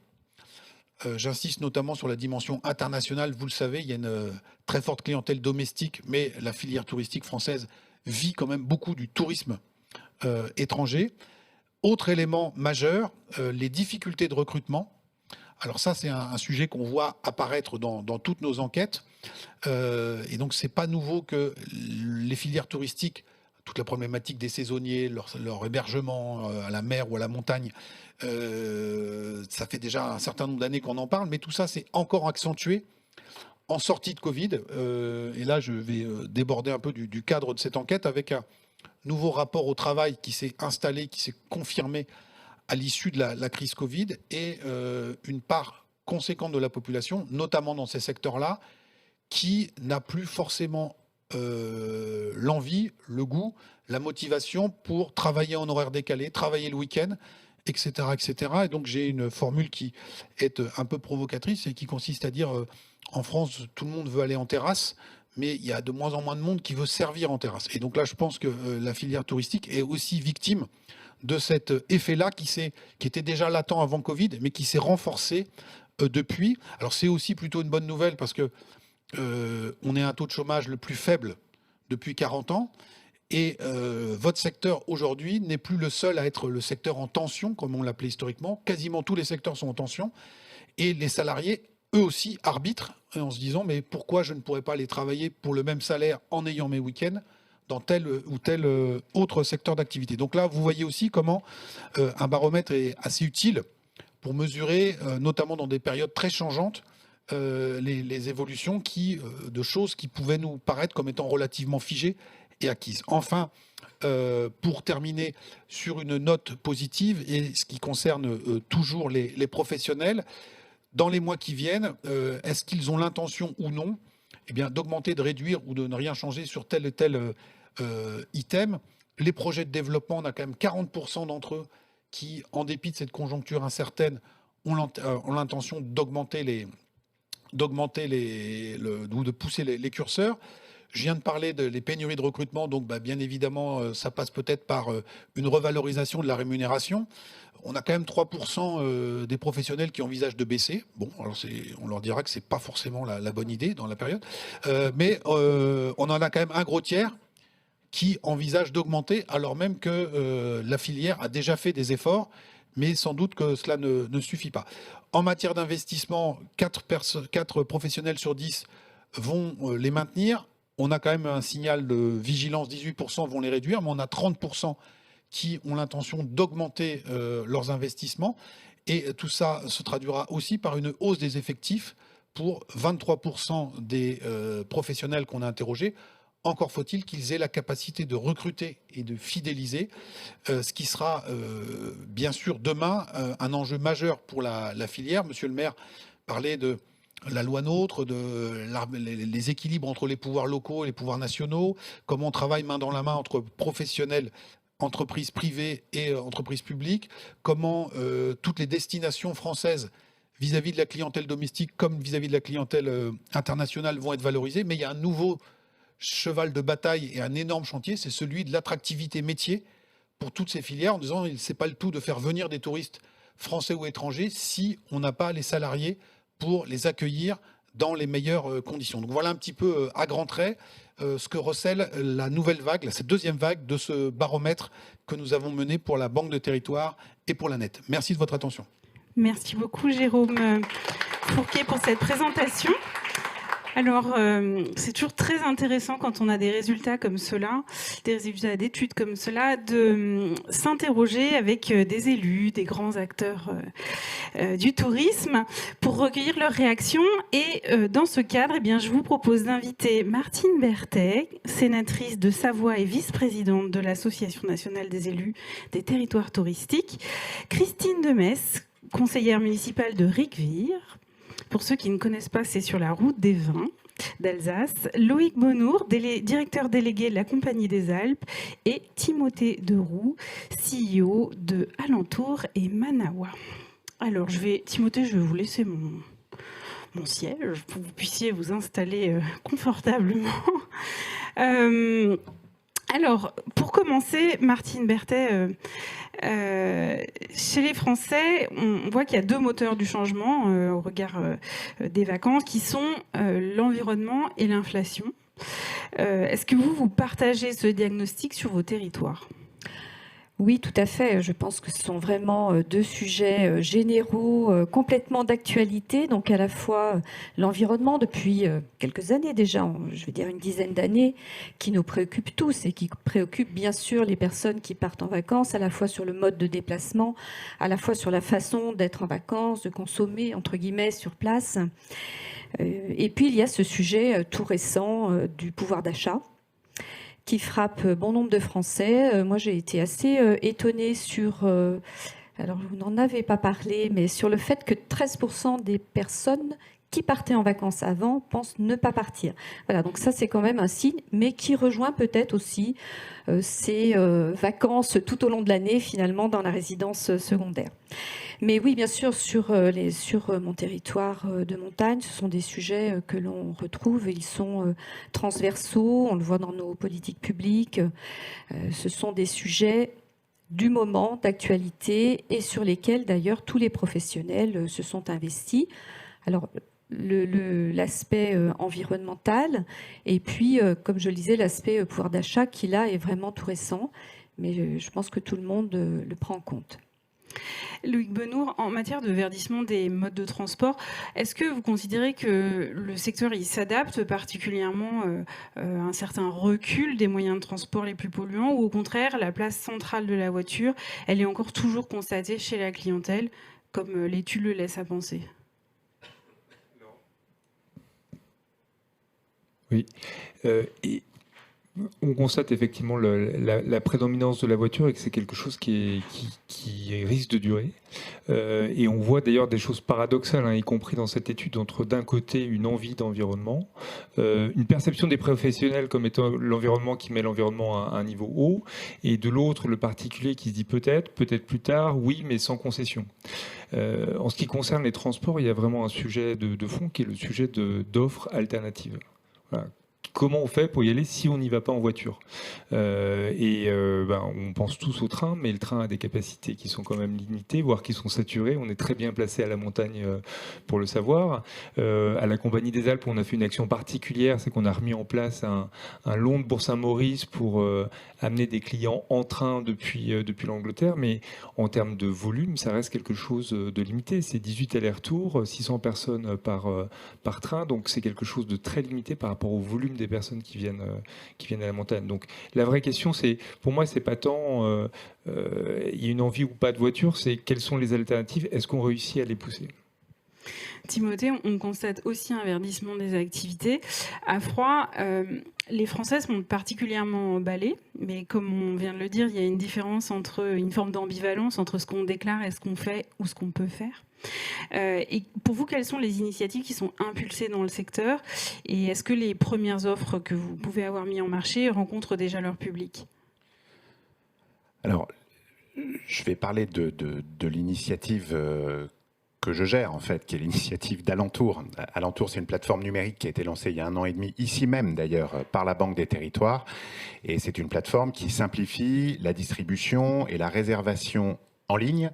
J'insiste notamment sur la dimension internationale. Vous le savez, il y a une très forte clientèle domestique, mais la filière touristique française vit quand même beaucoup du tourisme étranger. Autre élément majeur, les difficultés de recrutement. Alors ça, c'est un sujet qu'on voit apparaître dans toutes nos enquêtes. Et donc, c'est pas nouveau que les filières touristiques, toute la problématique des saisonniers, leur hébergement à la mer ou à la montagne, ça fait déjà un certain nombre d'années qu'on en parle, mais tout ça s'est encore accentué en sortie de Covid. Et là, je vais déborder un peu du cadre de cette enquête avec un nouveau rapport au travail qui s'est installé, qui s'est confirmé à l'issue de la crise Covid, et une part conséquente de la population, notamment dans ces secteurs-là, qui n'a plus forcément l'envie, le goût, la motivation pour travailler en horaire décalé, travailler le week-end etc., etc. Et donc j'ai une formule qui est un peu provocatrice et qui consiste à dire en France, tout le monde veut aller en terrasse, mais il y a de moins en moins de monde qui veut servir en terrasse. Et donc là, je pense que la filière touristique est aussi victime de cet effet-là qui était déjà latent avant Covid, mais qui s'est renforcé depuis. Alors c'est aussi plutôt une bonne nouvelle parce que on est à un taux de chômage le plus faible depuis 40 ans. Et votre secteur aujourd'hui n'est plus le seul à être le secteur en tension, comme on l'appelait historiquement. Quasiment tous les secteurs sont en tension. Et les salariés, eux aussi, arbitrent en se disant mais pourquoi je ne pourrais pas aller travailler pour le même salaire en ayant mes week-ends dans tel ou tel autre secteur d'activité. Donc là, vous voyez aussi comment un baromètre est assez utile pour mesurer, notamment dans des périodes très changeantes, les évolutions de choses qui pouvaient nous paraître comme étant relativement figées et acquises. Enfin, pour terminer sur une note positive, et ce qui concerne toujours les professionnels, dans les mois qui viennent, est-ce qu'ils ont l'intention ou non d'augmenter, de réduire ou de ne rien changer sur tel et tel item? Les projets de développement, on a quand même 40% d'entre eux qui, en dépit de cette conjoncture incertaine, ont l'intention d'augmenter ou de pousser les curseurs. Je viens de parler des pénuries de recrutement, donc bien évidemment, ça passe peut-être par une revalorisation de la rémunération. On a quand même 3% des professionnels qui envisagent de baisser. Bon, alors on leur dira que c'est pas forcément la bonne idée dans la période, mais on en a quand même un gros tiers qui envisage d'augmenter, alors même que la filière a déjà fait des efforts, mais sans doute que cela ne suffit pas. En matière d'investissement, 4 professionnels sur 10 vont les maintenir. On a quand même un signal de vigilance, 18% vont les réduire, mais on a 30% qui ont l'intention d'augmenter leurs investissements. Et tout ça se traduira aussi par une hausse des effectifs pour 23% des professionnels qu'on a interrogés. Encore faut-il qu'ils aient la capacité de recruter et de fidéliser, ce qui sera bien sûr demain un enjeu majeur pour la filière. Monsieur le maire parlait de la loi NOTRe, les équilibres entre les pouvoirs locaux et les pouvoirs nationaux, comment on travaille main dans la main entre professionnels, entreprises privées et entreprises publiques, comment toutes les destinations françaises vis-à-vis de la clientèle domestique comme vis-à-vis de la clientèle internationale vont être valorisées. Mais il y a un nouveau cheval de bataille et un énorme chantier, c'est celui de l'attractivité métier pour toutes ces filières, en disant c'est pas le tout de faire venir des touristes français ou étrangers si on n'a pas les salariés pour les accueillir dans les meilleures conditions. Donc voilà un petit peu à grands traits ce que recèle la nouvelle vague, cette deuxième vague de ce baromètre que nous avons mené pour la Banque de Territoire et pour la NET. Merci de votre attention. Merci beaucoup Jérôme Fourquet pour cette présentation. Alors, c'est toujours très intéressant quand on a des résultats comme cela, des résultats d'études comme cela, de s'interroger avec des élus, des grands acteurs du tourisme pour recueillir leurs réactions. Et dans ce cadre, je vous propose d'inviter Martine Berthet, sénatrice de Savoie et vice-présidente de l'Association nationale des élus des territoires touristiques, Christine Demesse, conseillère municipale de Ricquevire. Pour ceux qui ne connaissent pas, c'est sur la route des vins d'Alsace. Loïc Bonnour, directeur délégué de la Compagnie des Alpes, et Timothée Deroux, CEO de Alentour et Manawa. Alors, Timothée, je vais vous laisser mon siège pour que vous puissiez vous installer confortablement. Alors, pour commencer, Martine Berthet, chez les Français, on voit qu'il y a 2 moteurs du changement au regard des vacances, qui sont l'environnement et l'inflation. Est-ce que vous partagez ce diagnostic sur vos territoires ? Oui, tout à fait. Je pense que ce sont vraiment 2 sujets généraux, complètement d'actualité. Donc à la fois l'environnement depuis quelques années déjà, je vais dire une dizaine d'années, qui nous préoccupe tous et qui préoccupe bien sûr les personnes qui partent en vacances, à la fois sur le mode de déplacement, à la fois sur la façon d'être en vacances, de consommer entre guillemets sur place. Et puis il y a ce sujet tout récent du pouvoir d'achat, qui frappe bon nombre de Français. Moi, j'ai été assez étonnée sur... alors, vous n'en avez pas parlé, mais sur le fait que 13% des personnes qui partaient en vacances avant pensent ne pas partir. Voilà, donc ça c'est quand même un signe, mais qui rejoint peut-être aussi ces vacances tout au long de l'année finalement dans la résidence secondaire. Mais oui, bien sûr, sur mon territoire de montagne, ce sont des sujets que l'on retrouve, ils sont transversaux, on le voit dans nos politiques publiques, ce sont des sujets du moment, d'actualité, et sur lesquels d'ailleurs tous les professionnels se sont investis. Alors, l'aspect environnemental, et puis, comme je le disais, l'aspect pouvoir d'achat qui là est vraiment tout récent, mais je pense que tout le monde le prend en compte. Loïc Benour, en matière de verdissement des modes de transport, est-ce que vous considérez que le secteur il s'adapte particulièrement à un certain recul des moyens de transport les plus polluants, ou au contraire, la place centrale de la voiture, elle est encore toujours constatée chez la clientèle, comme l'étude le laisse à penser? Oui. Et on constate effectivement la prédominance de la voiture et que c'est quelque chose qui risque de durer. Et on voit d'ailleurs des choses paradoxales, hein, y compris dans cette étude, entre d'un côté une envie d'environnement, une perception des professionnels comme étant l'environnement qui met l'environnement à un niveau haut, et de l'autre le particulier qui se dit peut-être plus tard, oui, mais sans concession. En ce qui concerne les transports, il y a vraiment un sujet de fond qui est le sujet d'offres alternatives. Voilà. Comment on fait pour y aller si on n'y va pas en voiture? On pense tous au train, mais le train a des capacités qui sont quand même limitées, voire qui sont saturées. On est très bien placé à la montagne pour le savoir. À la Compagnie des Alpes, on a fait une action particulière, c'est qu'on a remis en place un long de Bourg-Saint-Maurice pour amener des clients en train depuis l'Angleterre, mais en termes de volume, ça reste quelque chose de limité. C'est 18 allers-retours, 600 personnes par train, donc c'est quelque chose de très limité par rapport au volume des personnes qui viennent à la montagne. Donc la vraie question, pour moi, c'est pas tant il y a une envie ou pas de voiture, c'est quelles sont les alternatives, est-ce qu'on réussit à les pousser? Timothée, on constate aussi un verdissement des activités. À froid, les Français sont particulièrement emballés, mais comme on vient de le dire, il y a une différence une forme d'ambivalence entre ce qu'on déclare et ce qu'on fait ou ce qu'on peut faire. Et pour vous, quelles sont les initiatives qui sont impulsées dans le secteur? Et est-ce que les premières offres que vous pouvez avoir mises en marché rencontrent déjà leur public? Alors, je vais parler de l'initiative que je gère, en fait, qui est l'initiative d'Alentour. Alentour, c'est une plateforme numérique qui a été lancée il y a 1 an et demi, ici même d'ailleurs, par la Banque des Territoires. Et c'est une plateforme qui simplifie la distribution et la réservation en ligne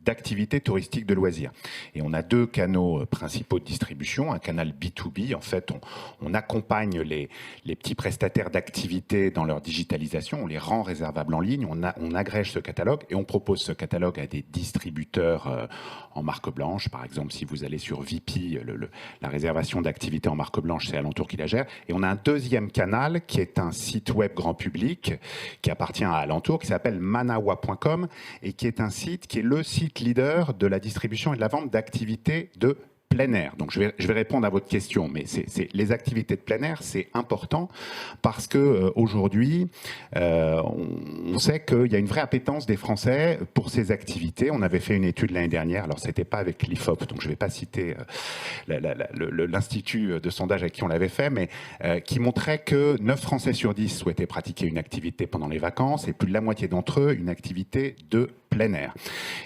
d'activités touristiques de loisirs. Et on a 2 canaux principaux de distribution, un canal B2B, en fait on accompagne les petits prestataires d'activités dans leur digitalisation, on les rend réservables en ligne, on agrège ce catalogue et on propose ce catalogue à des distributeurs en marque blanche. Par exemple, si vous allez sur VP, la réservation d'activités en marque blanche, c'est Alentour qui la gère. Et on a un 2e canal qui est un site web grand public qui appartient à Alentour, qui s'appelle manawa.com et qui est un site qui est le site leader de la distribution et de la vente d'activités de plein air. Donc je vais répondre à votre question, mais les activités de plein air, c'est important parce que aujourd'hui, on sait qu'il y a une vraie appétence des Français pour ces activités. On avait fait une étude l'année dernière, alors c'était pas avec l'IFOP, donc je vais pas citer l'institut de sondage à qui on l'avait fait, mais qui montrait que 9 Français sur 10 souhaitaient pratiquer une activité pendant les vacances et plus de la moitié d'entre eux une activité de plein air.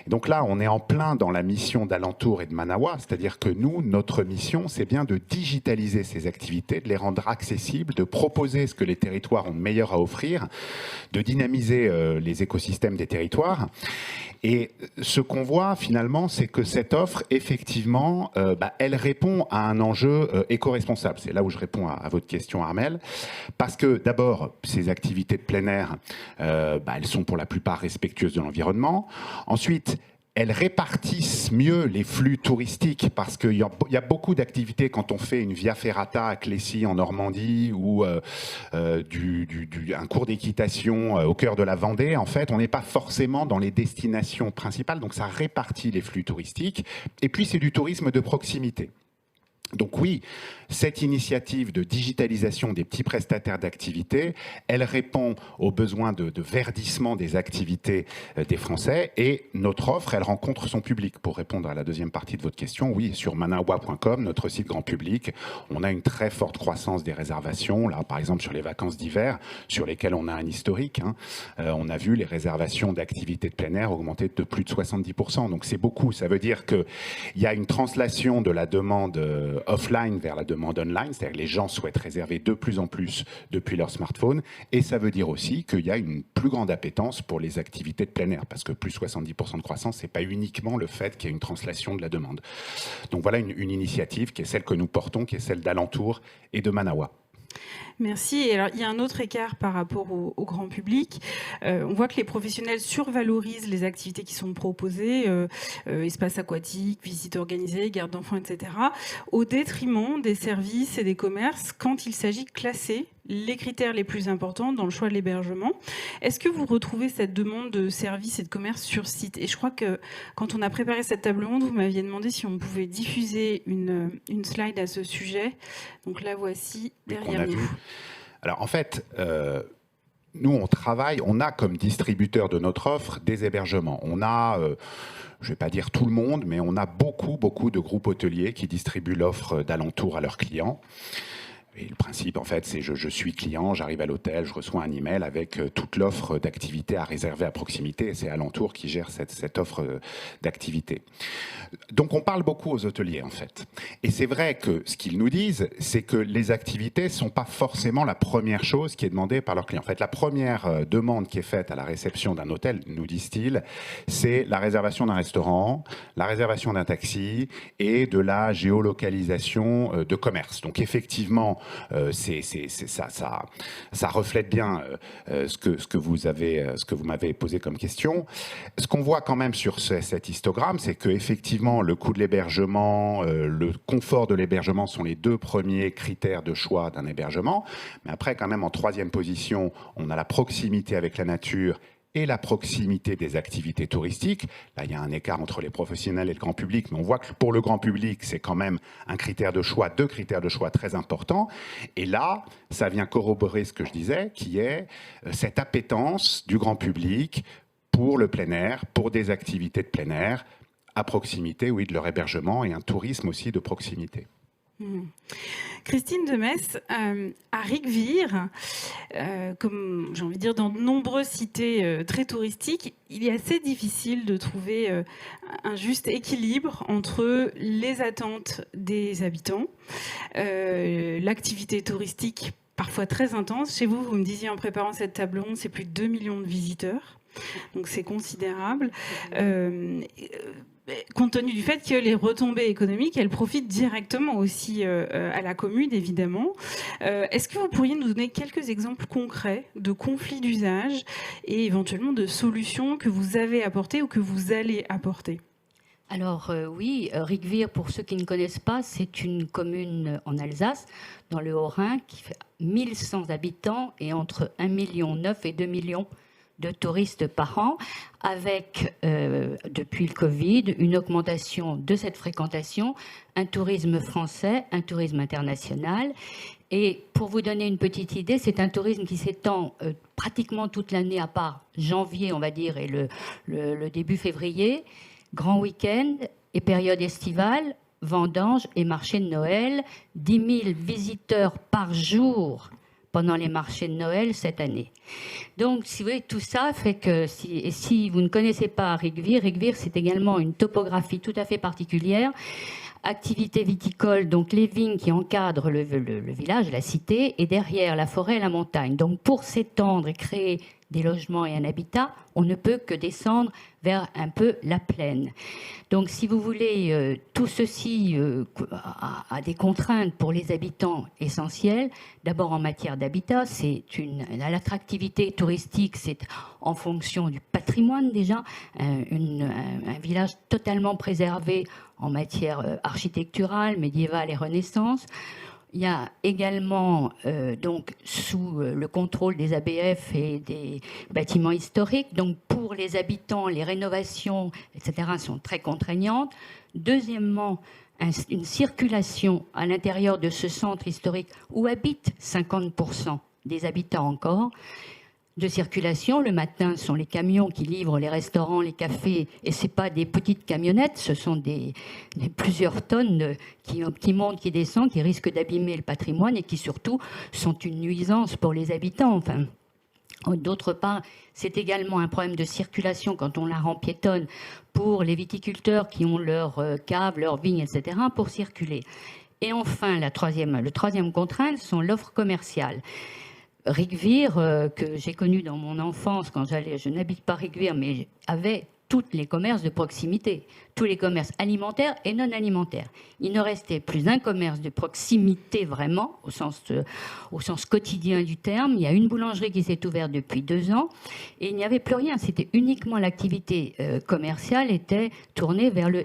Et donc là, on est en plein dans la mission d'Alentour et de Manawa, c'est-à-dire que nous, notre mission, c'est bien de digitaliser ces activités, de les rendre accessibles, de proposer ce que les territoires ont de meilleur à offrir, de dynamiser les écosystèmes des territoires. Et ce qu'on voit finalement, c'est que cette offre, effectivement, elle répond à un enjeu éco-responsable. C'est là où je réponds à votre question, Armelle. Parce que d'abord, ces activités de plein air, elles sont pour la plupart respectueuses de l'environnement. Ensuite, elles répartissent mieux les flux touristiques parce qu'il y a beaucoup d'activités quand on fait une Via Ferrata à Clécy en Normandie ou un cours d'équitation au cœur de la Vendée. En fait, on n'est pas forcément dans les destinations principales, donc ça répartit les flux touristiques. Et puis, c'est du tourisme de proximité. Donc oui, cette initiative de digitalisation des petits prestataires d'activités, elle répond aux besoins de verdissement des activités des Français, et notre offre, elle rencontre son public. Pour répondre à la deuxième partie de votre question, oui, sur manawa.com, notre site grand public, on a une très forte croissance des réservations. Là, par exemple, sur les vacances d'hiver, sur lesquelles on a un historique, on a vu les réservations d'activités de plein air augmenter de plus de 70%. Donc c'est beaucoup. Ça veut dire qu'il y a une translation de la demande offline vers la demande online, c'est-à-dire que les gens souhaitent réserver de plus en plus depuis leur smartphone, et ça veut dire aussi qu'il y a une plus grande appétence pour les activités de plein air, parce que plus 70% de croissance, c'est pas uniquement le fait qu'il y ait une translation de la demande. Donc voilà une initiative qui est celle que nous portons, qui est celle d'Alentour et de Manawa. Merci. Et alors, il y a un autre écart par rapport au grand public. On voit que les professionnels survalorisent les activités qui sont proposées, espaces aquatiques, visites organisées, garde d'enfants, etc., au détriment des services et des commerces quand il s'agit de classer les critères les plus importants dans le choix de l'hébergement. Est-ce que vous retrouvez cette demande de services et de commerce sur site? Et je crois que quand on a préparé cette table ronde, vous m'aviez demandé si on pouvait diffuser une slide à ce sujet. Donc la voici derrière nous. Alors en fait, nous on travaille, on a comme distributeur de notre offre des hébergements. On a, je ne vais pas dire tout le monde, mais on a beaucoup de groupes hôteliers qui distribuent l'offre d'Alentour à leurs clients. Et le principe, en fait, c'est je suis client, j'arrive à l'hôtel, je reçois un email avec toute l'offre d'activité à réserver à proximité, et c'est Alentour qui gère cette offre d'activité. Donc on parle beaucoup aux hôteliers, en fait. Et c'est vrai que ce qu'ils nous disent, c'est que les activités ne sont pas forcément la première chose qui est demandée par leurs clients. En fait, la première demande qui est faite à la réception d'un hôtel, nous disent-ils, c'est la réservation d'un restaurant, la réservation d'un taxi et de la géolocalisation de commerce. Donc effectivement, ça reflète bien ce que vous m'avez posé comme question. Ce qu'on voit quand même sur cet histogramme, c'est que effectivement le coût de l'hébergement, le confort de l'hébergement sont les deux premiers critères de choix d'un hébergement. Mais après, quand même, en troisième position, on a la proximité avec la nature et la proximité des activités touristiques. Là, il y a un écart entre les professionnels et le grand public, mais on voit que pour le grand public, c'est quand même un critère de choix, deux critères de choix très importants. Et là, ça vient corroborer ce que je disais, qui est cette appétence du grand public pour le plein air, pour des activités de plein air, à proximité, oui, de leur hébergement, et un tourisme aussi de proximité. Christine Demesse, à Rigvire, comme j'ai envie de dire dans de nombreuses cités très touristiques, il est assez difficile de trouver un juste équilibre entre les attentes des habitants, l'activité touristique parfois très intense. Chez vous, vous me disiez en préparant cette table ronde, c'est plus de 2 millions de visiteurs, donc c'est considérable. Compte tenu du fait que les retombées économiques, elles profitent directement aussi à la commune, évidemment. Est-ce que vous pourriez nous donner quelques exemples concrets de conflits d'usage et éventuellement de solutions que vous avez apportées ou que vous allez apporter? Alors oui, Rigvire, pour ceux qui ne connaissent pas, c'est une commune en Alsace, dans le Haut-Rhin, qui fait 1100 habitants et entre 1,9 million et 2 millions de touristes par an, avec, depuis le Covid, une augmentation de cette fréquentation, un tourisme français, un tourisme international. Et pour vous donner une petite idée, c'est un tourisme qui s'étend pratiquement toute l'année, à part janvier, on va dire, et le début février, grand week-end et période estivale, vendanges et marché de Noël, 10 000 visiteurs par jour pendant les marchés de Noël cette année. Donc, si vous voyez, tout ça fait que, si vous ne connaissez pas Rigvire, c'est également une topographie tout à fait particulière. Activité viticole, donc les vignes qui encadrent le village, la cité, et derrière la forêt et la montagne. Donc, pour s'étendre et créer des logements et un habitat, on ne peut que descendre vers un peu la plaine. Donc, si vous voulez, tout ceci a des contraintes pour les habitants essentielles. D'abord, en matière d'habitat, c'est l'attractivité touristique, c'est en fonction du patrimoine déjà, un village totalement préservé en matière architecturale, médiévale et Renaissance. Il y a également, donc, sous le contrôle des ABF et des bâtiments historiques, donc pour les habitants, les rénovations, etc., sont très contraignantes. Deuxièmement, une circulation à l'intérieur de ce centre historique où habitent 50% des habitants encore, de circulation. Le matin, ce sont les camions qui livrent les restaurants, les cafés, et ce n'est pas des petites camionnettes, ce sont des plusieurs tonnes qui montent, qui descendent, qui risquent d'abîmer le patrimoine et qui surtout sont une nuisance pour les habitants. Enfin, d'autre part, c'est également un problème de circulation quand on la rend piétonne pour les viticulteurs qui ont leur cave, leur vigne, etc., pour circuler. Et enfin, le troisième contrainte sont l'offre commerciale. Rigvir, que j'ai connu dans mon enfance, je n'habite pas Rigvir, mais avait tous les commerces de proximité, tous les commerces alimentaires et non alimentaires. Il ne restait plus un commerce de proximité vraiment, au sens quotidien du terme. Il y a une boulangerie qui s'est ouverte depuis 2 ans et il n'y avait plus rien. C'était uniquement l'activité commerciale était tournée vers le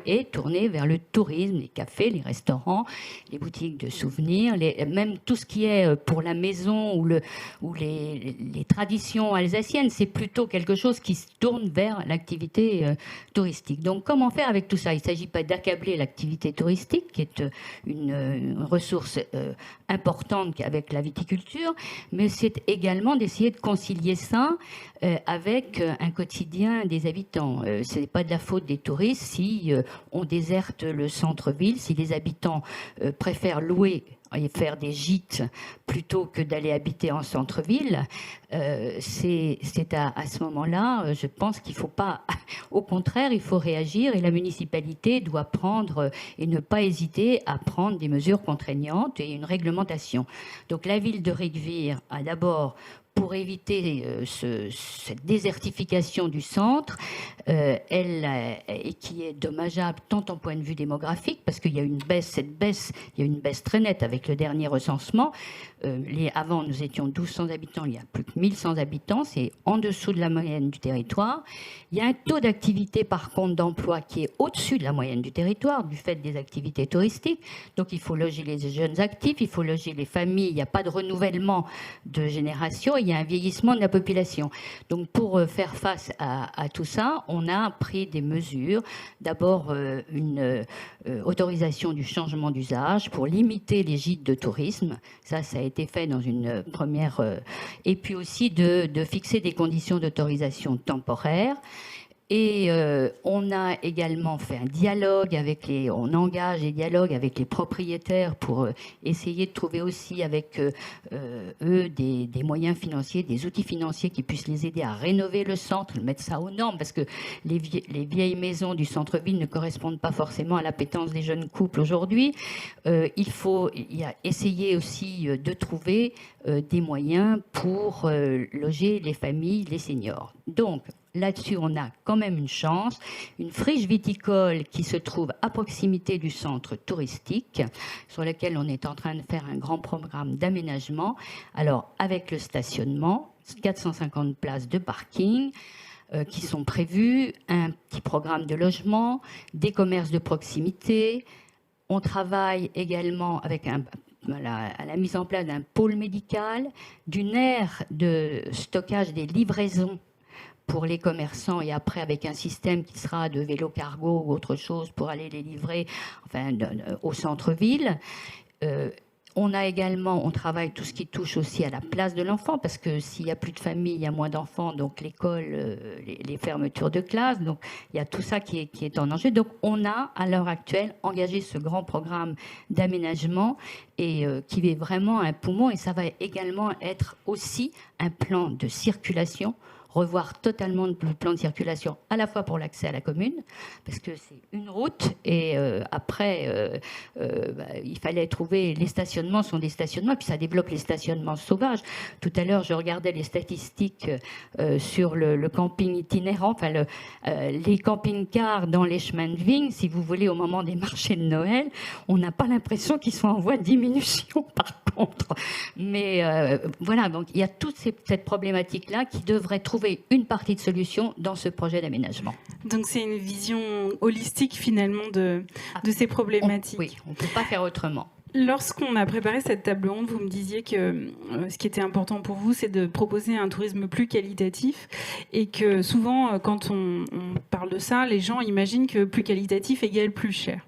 tourisme, les cafés, les restaurants, les boutiques de souvenirs, même tout ce qui est pour la maison ou les traditions alsaciennes. C'est plutôt quelque chose qui se tourne vers l'activité touristique. Donc, comment faire avec tout ça? Il ne s'agit pas d'accabler l'activité touristique, qui est une ressource importante avec la viticulture, mais c'est également d'essayer de concilier ça avec un quotidien des habitants. Ce n'est pas de la faute des touristes si on déserte le centre-ville, si les habitants préfèrent louer et faire des gîtes plutôt que d'aller habiter en centre-ville. C'est à ce moment-là, je pense qu'il ne faut pas... Au contraire, il faut réagir et la municipalité doit prendre et ne pas hésiter à prendre des mesures contraignantes et une réglementation. Donc la ville de Rigvir a d'abord, pour éviter cette désertification du centre, et qui est dommageable tant en point de vue démographique, parce qu'il y a une baisse, il y a une baisse très nette avec le dernier recensement. Avant, nous étions 1200 habitants, il y a plus que 1100 habitants, c'est en dessous de la moyenne du territoire. Il y a un taux d'activité, par contre, d'emploi qui est au-dessus de la moyenne du territoire, du fait des activités touristiques. Donc, il faut loger les jeunes actifs, il faut loger les familles, il n'y a pas de renouvellement de génération, il y a un vieillissement de la population. Donc, pour faire face à tout ça, on a pris des mesures. D'abord, une autorisation du changement d'usage pour limiter les gîtes de tourisme. Ça a été fait dans une première... et puis aussi de fixer des conditions d'autorisation temporaire. Et on a également fait un dialogue on engage des dialogues avec les propriétaires pour essayer de trouver aussi avec eux des moyens financiers, des outils financiers qui puissent les aider à rénover le centre, mettre ça aux normes, parce que les vieilles maisons du centre-ville ne correspondent pas forcément à l'appétence des jeunes couples aujourd'hui. Il y a essayé aussi de trouver des moyens pour loger les familles, les seniors. Donc, là-dessus, on a quand même une chance. Une friche viticole qui se trouve à proximité du centre touristique, sur lequel on est en train de faire un grand programme d'aménagement. Alors, avec le stationnement, 450 places de parking qui sont prévues, un petit programme de logement, des commerces de proximité. On travaille également avec à la mise en place d'un pôle médical, d'une aire de stockage des livraisons pour les commerçants et après avec un système qui sera de vélo cargo ou autre chose pour aller les livrer au centre-ville. On travaille tout ce qui touche aussi à la place de l'enfant, parce que s'il n'y a plus de famille, il y a moins d'enfants, donc l'école, les fermetures de classes, donc il y a tout ça qui est en enjeu. Donc on a à l'heure actuelle engagé ce grand programme d'aménagement et qui est vraiment un poumon, et ça va également être aussi un plan de circulation, revoir totalement le plan de circulation à la fois pour l'accès à la commune, parce que c'est une route et après il fallait trouver, les stationnements sont des stationnements, puis ça développe les stationnements sauvages. Tout à l'heure je regardais les statistiques sur le camping itinérant, les camping-cars dans les chemins de vigne, si vous voulez, au moment des marchés de Noël, on n'a pas l'impression qu'ils sont en voie de diminution par contre. Mais voilà, donc il y a toute cette problématique-là qui devrait trouver une partie de solution dans ce projet d'aménagement. Donc c'est une vision holistique finalement de ces problématiques. Oui, on ne peut pas faire autrement. Lorsqu'on a préparé cette table ronde, vous me disiez que ce qui était important pour vous, c'est de proposer un tourisme plus qualitatif et que souvent, quand on parle de ça, les gens imaginent que plus qualitatif égale plus cher.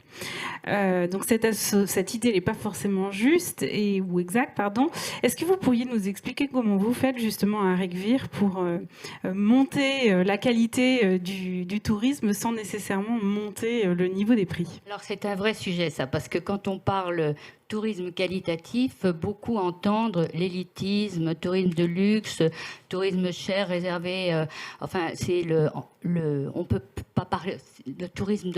Donc cette idée n'est pas forcément juste ou exacte, pardon. Est-ce que vous pourriez nous expliquer comment vous faites justement à Rigvir pour monter la qualité du tourisme sans nécessairement monter le niveau des prix? Alors c'est un vrai sujet ça, parce que quand on parle tourisme qualitatif, beaucoup entendent l'élitisme, tourisme de luxe, tourisme cher, réservé. Enfin, c'est on peut pas parler de tourisme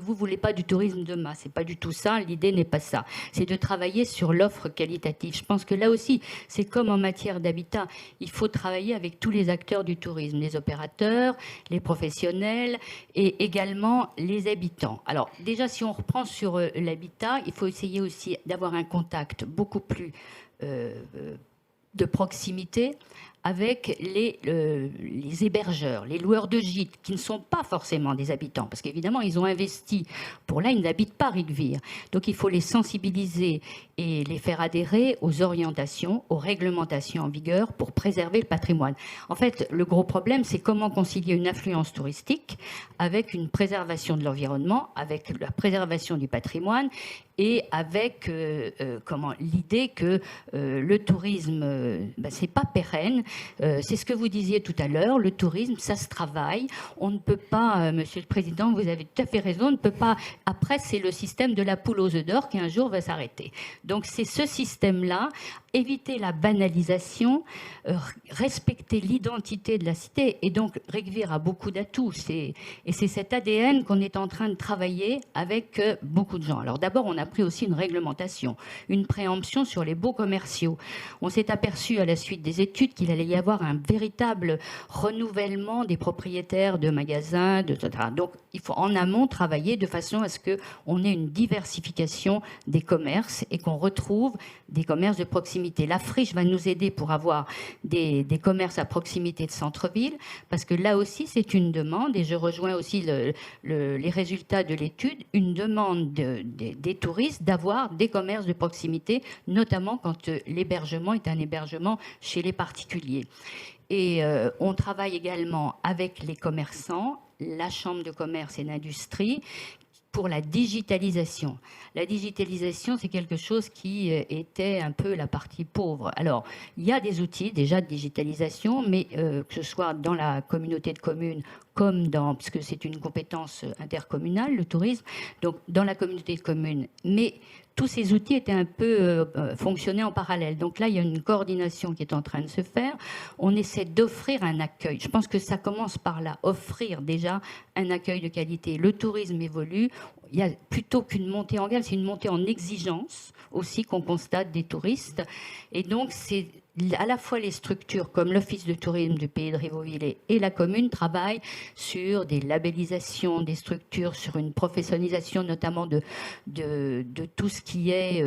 vous voulez pas du tourisme de masse, c'est pas du tout ça. L'idée n'est pas ça. C'est de travailler sur l'offre qualitative. Je pense que là aussi, c'est comme en matière d'habitat, il faut travailler avec tous les acteurs du tourisme, les opérateurs, les professionnels et également les habitants. Alors déjà, si on reprend sur l'habitat, il faut essayer aussi d'avoir un contact beaucoup plus de proximité avec les hébergeurs, les loueurs de gîtes, qui ne sont pas forcément des habitants, parce qu'évidemment, ils ont investi. Pour là, ils n'habitent pas Rigvir. Donc, il faut les sensibiliser et les faire adhérer aux orientations, aux réglementations en vigueur pour préserver le patrimoine. En fait, le gros problème, c'est comment concilier une affluence touristique avec une préservation de l'environnement, avec la préservation du patrimoine et avec l'idée que le tourisme, c'est pas pérenne. C'est ce que vous disiez tout à l'heure, le tourisme, ça se travaille. On ne peut pas, Monsieur le Président, vous avez tout à fait raison, on ne peut pas. Après, c'est le système de la poule aux œufs d'or qui un jour va s'arrêter. Donc c'est ce système-là, éviter la banalisation, respecter l'identité de la cité. Et donc Rigvir a beaucoup d'atouts. Et c'est cet ADN qu'on est en train de travailler avec beaucoup de gens. Alors d'abord, on a pris aussi une réglementation, une préemption sur les baux commerciaux. On s'est aperçu à la suite des études qu'il allait y avoir un véritable renouvellement des propriétaires de magasins, etc. Donc il faut en amont travailler de façon à ce qu'on ait une diversification des commerces et qu'on retrouve des commerces de proximité. La friche va nous aider pour avoir des commerces à proximité de centre-ville, parce que là aussi c'est une demande, et je rejoins aussi les résultats de l'étude, une demande des touristes d'avoir des commerces de proximité, notamment quand l'hébergement est un hébergement chez les particuliers. Et on travaille également avec les commerçants, la Chambre de commerce et d'industrie, pour la digitalisation. La digitalisation, c'est quelque chose qui était un peu la partie pauvre. Alors, il y a des outils déjà de digitalisation, mais que ce soit dans la communauté de communes comme puisque c'est une compétence intercommunale, le tourisme, donc dans la communauté de communes. Mais tous ces outils étaient un peu fonctionnaient en parallèle. Donc là, il y a une coordination qui est en train de se faire. On essaie d'offrir un accueil. Je pense que ça commence par là, offrir déjà un accueil de qualité. Le tourisme évolue. Il y a plutôt qu'une montée en gamme, c'est une montée en exigence aussi qu'on constate des touristes. Et donc, c'est à la fois les structures comme l'Office de tourisme du Pays de Ribeauvillé et la commune travaillent sur des labellisations, des structures, sur une professionnalisation notamment de tout ce qui est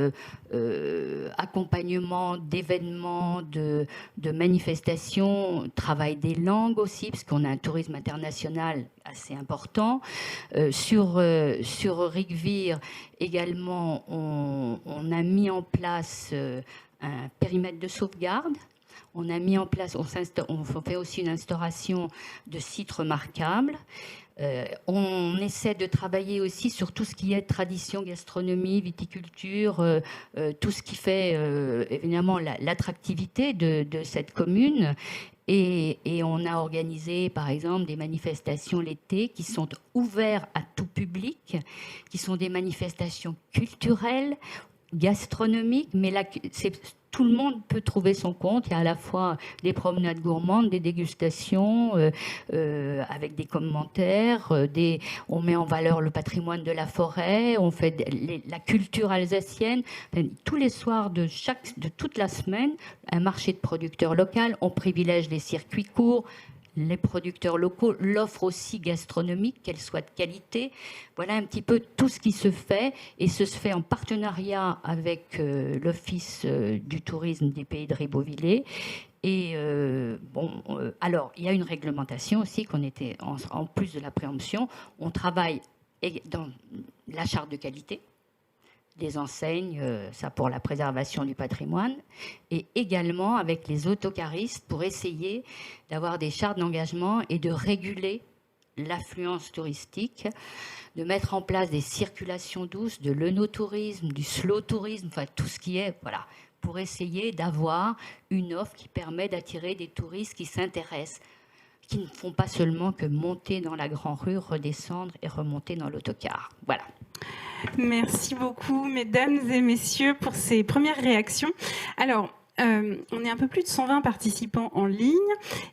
accompagnement d'événements, de manifestations, travail des langues aussi, parce qu'on a un tourisme international assez important. Sur Rigvir également, on a mis en place un périmètre de sauvegarde. On a mis en place, on fait aussi une instauration de sites remarquables. On essaie de travailler aussi sur tout ce qui est tradition, gastronomie, viticulture, tout ce qui fait évidemment l'attractivité de cette commune. Et on a organisé, par exemple, des manifestations l'été qui sont ouvertes à tout public, qui sont des manifestations culturelles, gastronomique, mais là, tout le monde peut trouver son compte. Il y a à la fois des promenades gourmandes, des dégustations avec des commentaires, on met en valeur le patrimoine de la forêt, on fait la culture alsacienne. Tous les soirs de toute la semaine, un marché de producteurs locaux, on privilège les circuits courts, les producteurs locaux, l'offre aussi gastronomique, qu'elle soit de qualité. Voilà un petit peu tout ce qui se fait, et ce se fait en partenariat avec l'Office du tourisme des Pays de Ribeauvillé. Et alors, il y a une réglementation aussi qu'on était, en plus de la préemption, on travaille dans la charte de qualité des enseignes, ça pour la préservation du patrimoine, et également avec les autocaristes pour essayer d'avoir des chartes d'engagement et de réguler l'affluence touristique, de mettre en place des circulations douces, de l'œnotourisme, du slow tourisme, enfin tout ce qui est, voilà, pour essayer d'avoir une offre qui permet d'attirer des touristes qui s'intéressent, qui ne font pas seulement que monter dans la grande rue, redescendre et remonter dans l'autocar. Voilà. Merci beaucoup, mesdames et messieurs, pour ces premières réactions. Alors, on est un peu plus de 120 participants en ligne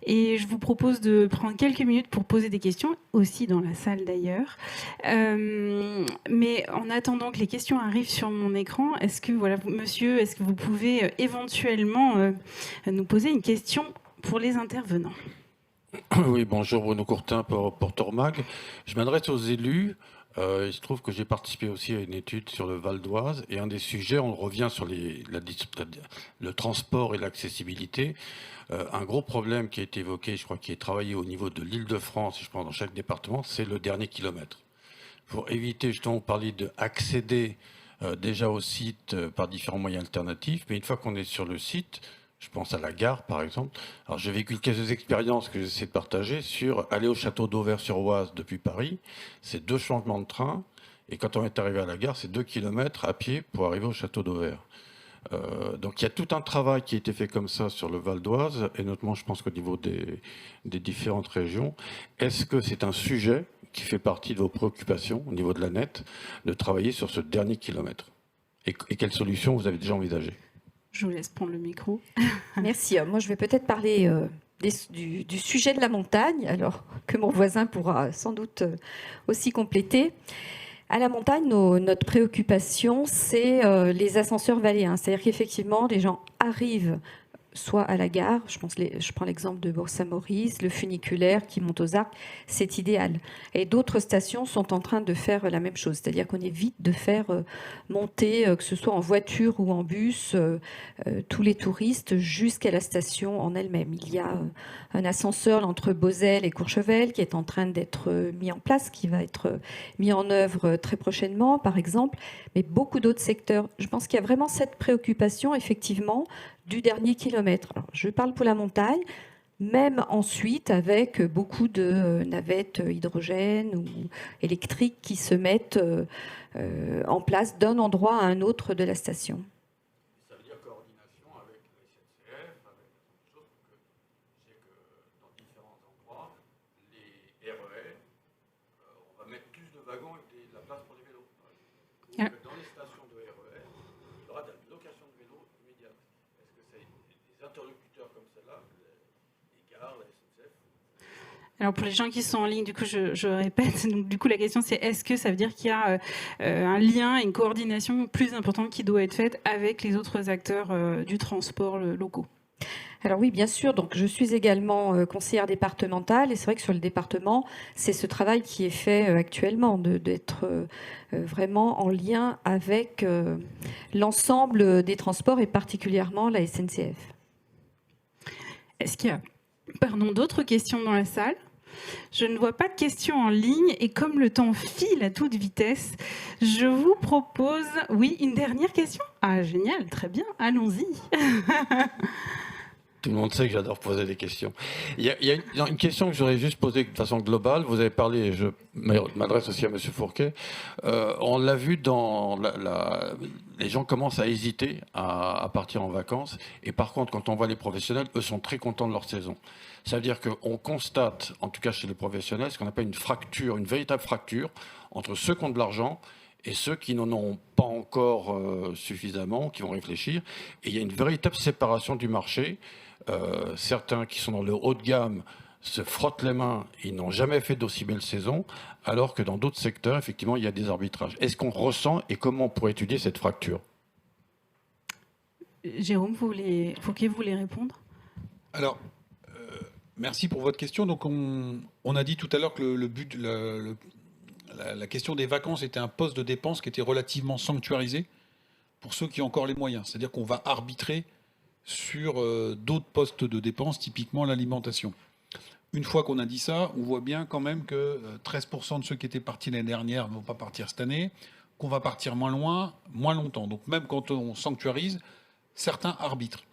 et je vous propose de prendre quelques minutes pour poser des questions, aussi dans la salle d'ailleurs. Mais en attendant que les questions arrivent sur mon écran, est-ce que, voilà, monsieur, est-ce que vous pouvez éventuellement nous poser une question pour les intervenants ? Oui, bonjour, Bruno Courtin pour Tormag. Je m'adresse aux élus. Il se trouve que j'ai participé aussi à une étude sur le Val d'Oise et un des sujets, on revient sur le transport et l'accessibilité. Un gros problème qui a été évoqué, je crois, qui est travaillé au niveau de l'Île-de-France, je pense dans chaque département, c'est le dernier kilomètre. Pour éviter, justement, on parlait d'accéder déjà au site par différents moyens alternatifs, mais une fois qu'on est sur le site, je pense à la gare, par exemple. Alors, j'ai vécu quelques expériences que j'essaie de partager sur aller au château d'Auvers-sur-Oise depuis Paris. C'est 2 changements de train. Et quand on est arrivé à la gare, c'est 2 kilomètres à pied pour arriver au château d'Auvers. Donc, il y a tout un travail qui a été fait comme ça sur le Val d'Oise, et notamment, je pense qu'au niveau des différentes régions. Est-ce que c'est un sujet qui fait partie de vos préoccupations au niveau de la net, de travailler sur ce dernier kilomètre ? Et quelles solutions vous avez déjà envisagées ? Je vous laisse prendre le micro. Merci. Moi, je vais peut-être parler du sujet de la montagne, alors que mon voisin pourra sans doute aussi compléter. À la montagne, notre préoccupation, c'est les ascenseurs valléens. C'est-à-dire qu'effectivement, les gens arrivent soit à la gare, je prends l'exemple de Bourg-Saint-Maurice, le funiculaire qui monte aux Arcs, c'est idéal. Et d'autres stations sont en train de faire la même chose, c'est-à-dire qu'on évite de faire monter, que ce soit en voiture ou en bus, tous les touristes jusqu'à la station en elle-même. Il y a un ascenseur entre Beauzelle et Courchevel qui est en train d'être mis en place, qui va être mis en œuvre très prochainement, par exemple, mais beaucoup d'autres secteurs. Je pense qu'il y a vraiment cette préoccupation, effectivement, du dernier kilomètre. Alors, je parle pour la montagne, même ensuite avec beaucoup de navettes hydrogène ou électriques qui se mettent en place d'un endroit à un autre de la station. Ça veut dire coordination avec la SNCF, avec d'autres choses, parce que je sais que dans différents endroits, les RER, on va mettre plus de wagons avec de la place pour les vélos. Ah. Dans les stations de RER, il y aura de la location de vélos immédiate. Est-ce que c'est des interlocuteurs comme celle-là, les gares, la SNCF? Alors pour les gens qui sont en ligne, du coup je répète, donc du coup la question c'est est-ce que ça veut dire qu'il y a un lien, une coordination plus importante qui doit être faite avec les autres acteurs du transport locaux? Alors oui, bien sûr. Donc, je suis également conseillère départementale et c'est vrai que sur le département, c'est ce travail qui est fait actuellement, d'être vraiment en lien avec l'ensemble des transports et particulièrement la SNCF. Est-ce qu'il y a d'autres questions dans la salle ? Je ne vois pas de questions en ligne et comme le temps file à toute vitesse, je vous propose... Oui, une dernière question ? Ah, génial, très bien, allons-y. Tout le monde sait que j'adore poser des questions. Il y a une question que j'aurais juste posée de façon globale. Vous avez parlé, je m'adresse aussi à M. Fourquet. On l'a vu les gens commencent à hésiter à partir en vacances. Et par contre, quand on voit les professionnels, eux sont très contents de leur saison. Ça veut dire qu'on constate, en tout cas chez les professionnels, ce qu'on appelle une fracture, une véritable fracture entre ceux qui ont de l'argent et ceux qui n'en ont pas encore suffisamment, qui vont réfléchir. Et il y a une véritable séparation du marché. Certains qui sont dans le haut de gamme se frottent les mains, ils n'ont jamais fait d'aussi belle saison, alors que dans d'autres secteurs, effectivement, il y a des arbitrages. Est-ce qu'on ressent et comment on pourrait étudier cette fracture? Jérôme, Fourquet, vous voulez répondre? Alors, merci pour votre question. Donc, on a dit tout à l'heure que le but, la question des vacances était un poste de dépense qui était relativement sanctuarisé pour ceux qui ont encore les moyens. C'est-à-dire qu'on va arbitrer sur d'autres postes de dépenses, typiquement l'alimentation. Une fois qu'on a dit ça, on voit bien quand même que 13% de ceux qui étaient partis l'année dernière ne vont pas partir cette année, qu'on va partir moins loin, moins longtemps. Donc même quand on sanctuarise, certains arbitrent.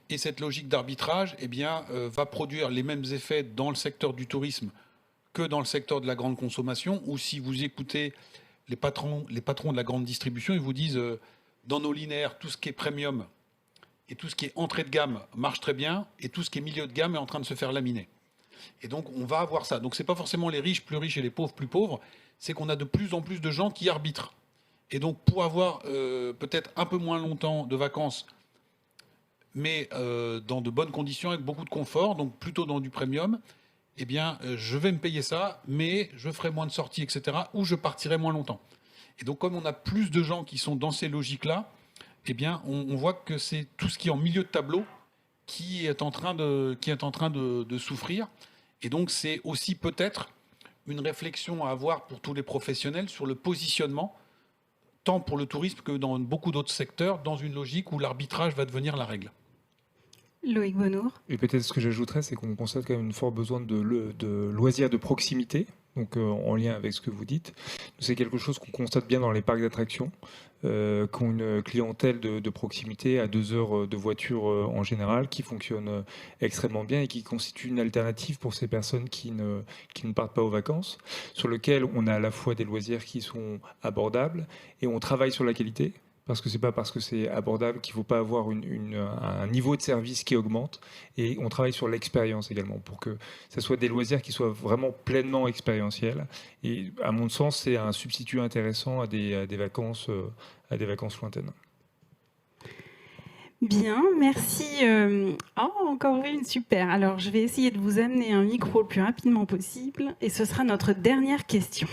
Et cette logique d'arbitrage va produire les mêmes effets dans le secteur du tourisme que dans le secteur de la grande consommation, ou si vous écoutez les patrons de la grande distribution, ils vous disent dans nos linéaires, tout ce qui est premium et tout ce qui est entrée de gamme marche très bien, et tout ce qui est milieu de gamme est en train de se faire laminer. Et donc on va avoir ça. Donc c'est pas forcément les riches plus riches et les pauvres plus pauvres, c'est qu'on a de plus en plus de gens qui arbitrent. Et donc pour avoir peut-être un peu moins longtemps de vacances, mais dans de bonnes conditions, avec beaucoup de confort, donc plutôt dans du premium, eh bien, je vais me payer ça, mais je ferai moins de sorties, etc., ou je partirai moins longtemps. Et donc, comme on a plus de gens qui sont dans ces logiques-là, eh bien, on voit que c'est tout ce qui est en milieu de tableau qui est en train de souffrir. Et donc, c'est aussi peut-être une réflexion à avoir pour tous les professionnels sur le positionnement, tant pour le tourisme que dans beaucoup d'autres secteurs, dans une logique où l'arbitrage va devenir la règle. Loïc Bonnour. Et peut-être ce que j'ajouterais, c'est qu'on constate quand même une forte besoin de loisirs de proximité, donc en lien avec ce que vous dites. C'est quelque chose qu'on constate bien dans les parcs d'attractions, qui ont une clientèle de proximité à 2 heures de voiture en général, qui fonctionne extrêmement bien et qui constitue une alternative pour ces personnes qui ne partent pas aux vacances, sur lequel on a à la fois des loisirs qui sont abordables et on travaille sur la qualité. Parce que c'est pas parce que c'est abordable qu'il ne faut pas avoir un niveau de service qui augmente. Et on travaille sur l'expérience également, pour que ce soit des loisirs qui soient vraiment pleinement expérientiels. Et à mon sens, c'est un substitut intéressant à des vacances lointaines. Bien, merci. Encore une super. Alors, je vais essayer de vous amener un micro le plus rapidement possible. Et ce sera notre dernière question.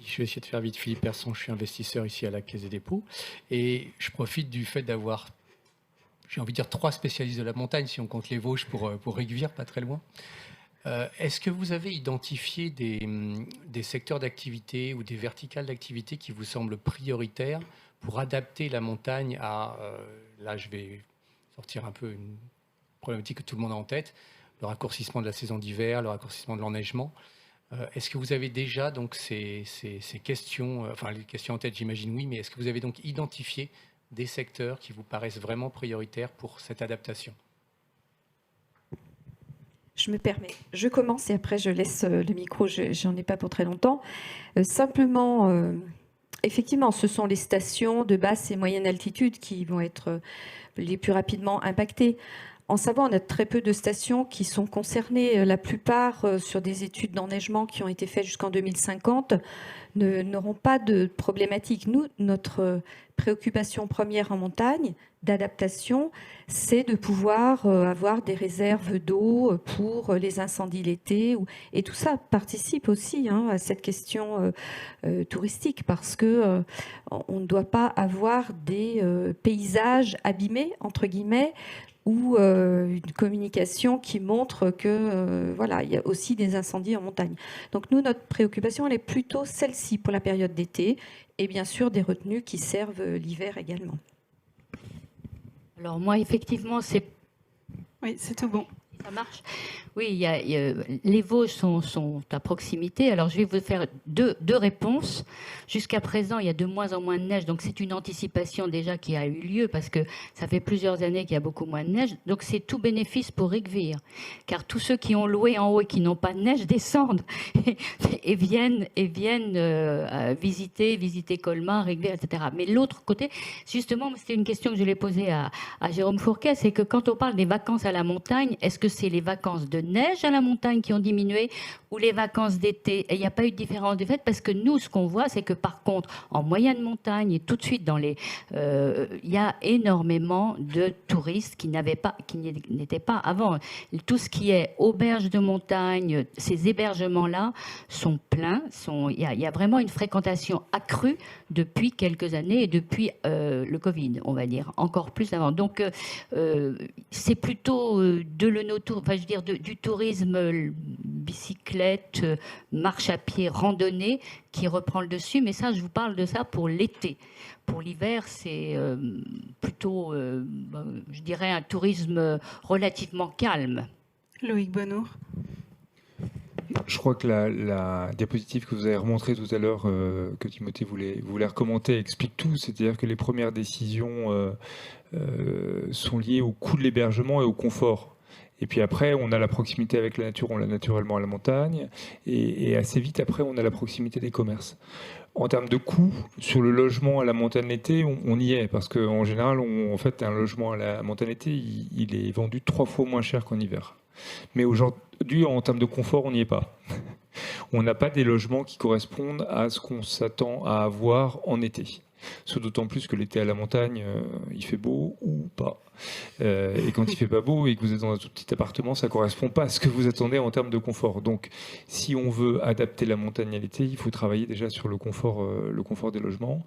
Je vais essayer de faire vite. Philippe Persson, je suis investisseur ici à la Caisse des dépôts. Et je profite du fait d'avoir, j'ai envie de dire, 3 spécialistes de la montagne, si on compte les Vosges pour Rigvir, pas très loin. Est-ce que vous avez identifié des secteurs d'activité ou des verticales d'activité qui vous semblent prioritaires pour adapter la montagne à, là je vais sortir un peu une problématique que tout le monde a en tête, le raccourcissement de la saison d'hiver, le raccourcissement de l'enneigement. Est-ce que vous avez déjà donc ces questions, enfin les questions en tête j'imagine oui, mais est-ce que vous avez donc identifié des secteurs qui vous paraissent vraiment prioritaires pour cette adaptation? Je me permets, je commence et après je laisse le micro, j'en ai pas pour très longtemps. Simplement, effectivement, ce sont les stations de basse et moyenne altitude qui vont être les plus rapidement impactées. En Savoie, on a très peu de stations qui sont concernées. La plupart, sur des études d'enneigement qui ont été faites jusqu'en 2050, n'auront pas de problématique. Nous, notre préoccupation première en montagne, d'adaptation, c'est de pouvoir avoir des réserves d'eau pour les incendies l'été. Et tout ça participe aussi à cette question touristique, parce que on ne doit pas avoir des paysages abîmés, entre guillemets, ou une communication qui montre que voilà, il y a aussi des incendies en montagne. Donc nous, notre préoccupation, elle est plutôt celle-ci pour la période d'été, et bien sûr des retenues qui servent l'hiver également. Alors moi, effectivement, c'est... Oui, c'est tout bon. Ça marche. Oui, les Vosges sont à proximité. Alors, je vais vous faire deux réponses. Jusqu'à présent, il y a de moins en moins de neige. Donc, c'est une anticipation déjà qui a eu lieu parce que ça fait plusieurs années qu'il y a beaucoup moins de neige. Donc, c'est tout bénéfice pour Rigvir. Car tous ceux qui ont loué en haut et qui n'ont pas de neige descendent et viennent visiter Colmar, Rigvir, etc. Mais l'autre côté, justement, c'était une question que je l'ai posée à Jérôme Fourquet, c'est que quand on parle des vacances à la montagne, est-ce que c'est les vacances de neige à la montagne qui ont diminué ou les vacances d'été? Et il n'y a pas eu de différence de fait parce que nous, ce qu'on voit, c'est que par contre, en moyenne montagne et tout de suite dans les... il y a énormément de touristes qui n'étaient pas avant. Tout ce qui est auberge de montagne, ces hébergements-là sont pleins. Il y a vraiment une fréquentation accrue depuis quelques années et depuis le Covid, on va dire, encore plus avant. Donc, c'est plutôt de l'eunotour, enfin, je veux dire, du tourisme bicyclette, marche à pied, randonnée qui reprend le dessus. Mais ça, je vous parle de ça pour l'été. Pour l'hiver, c'est plutôt, je dirais, un tourisme relativement calme. Loïc Bonnour. Je crois que la diapositive que vous avez remontrée tout à l'heure, que Timothée voulait recommander, explique tout. C'est-à-dire que les premières décisions sont liées au coût de l'hébergement et au confort. Et puis après, on a la proximité avec la nature, on l'a naturellement à la montagne. Et assez vite, après, on a la proximité des commerces. En termes de coûts, sur le logement à la montagne l'été, on y est. Parce qu'en général, en fait, un logement à la montagne l'été, il est vendu 3 fois moins cher qu'en hiver. Mais aujourd'hui, en termes de confort, on n'y est pas. On n'a pas des logements qui correspondent à ce qu'on s'attend à avoir en été. D'autant plus que l'été à la montagne, il fait beau ou pas. Et quand il fait pas beau et que vous êtes dans un tout petit appartement, ça correspond pas à ce que vous attendez en termes de confort. Donc, si on veut adapter la montagne à l'été, il faut travailler déjà sur le confort des logements.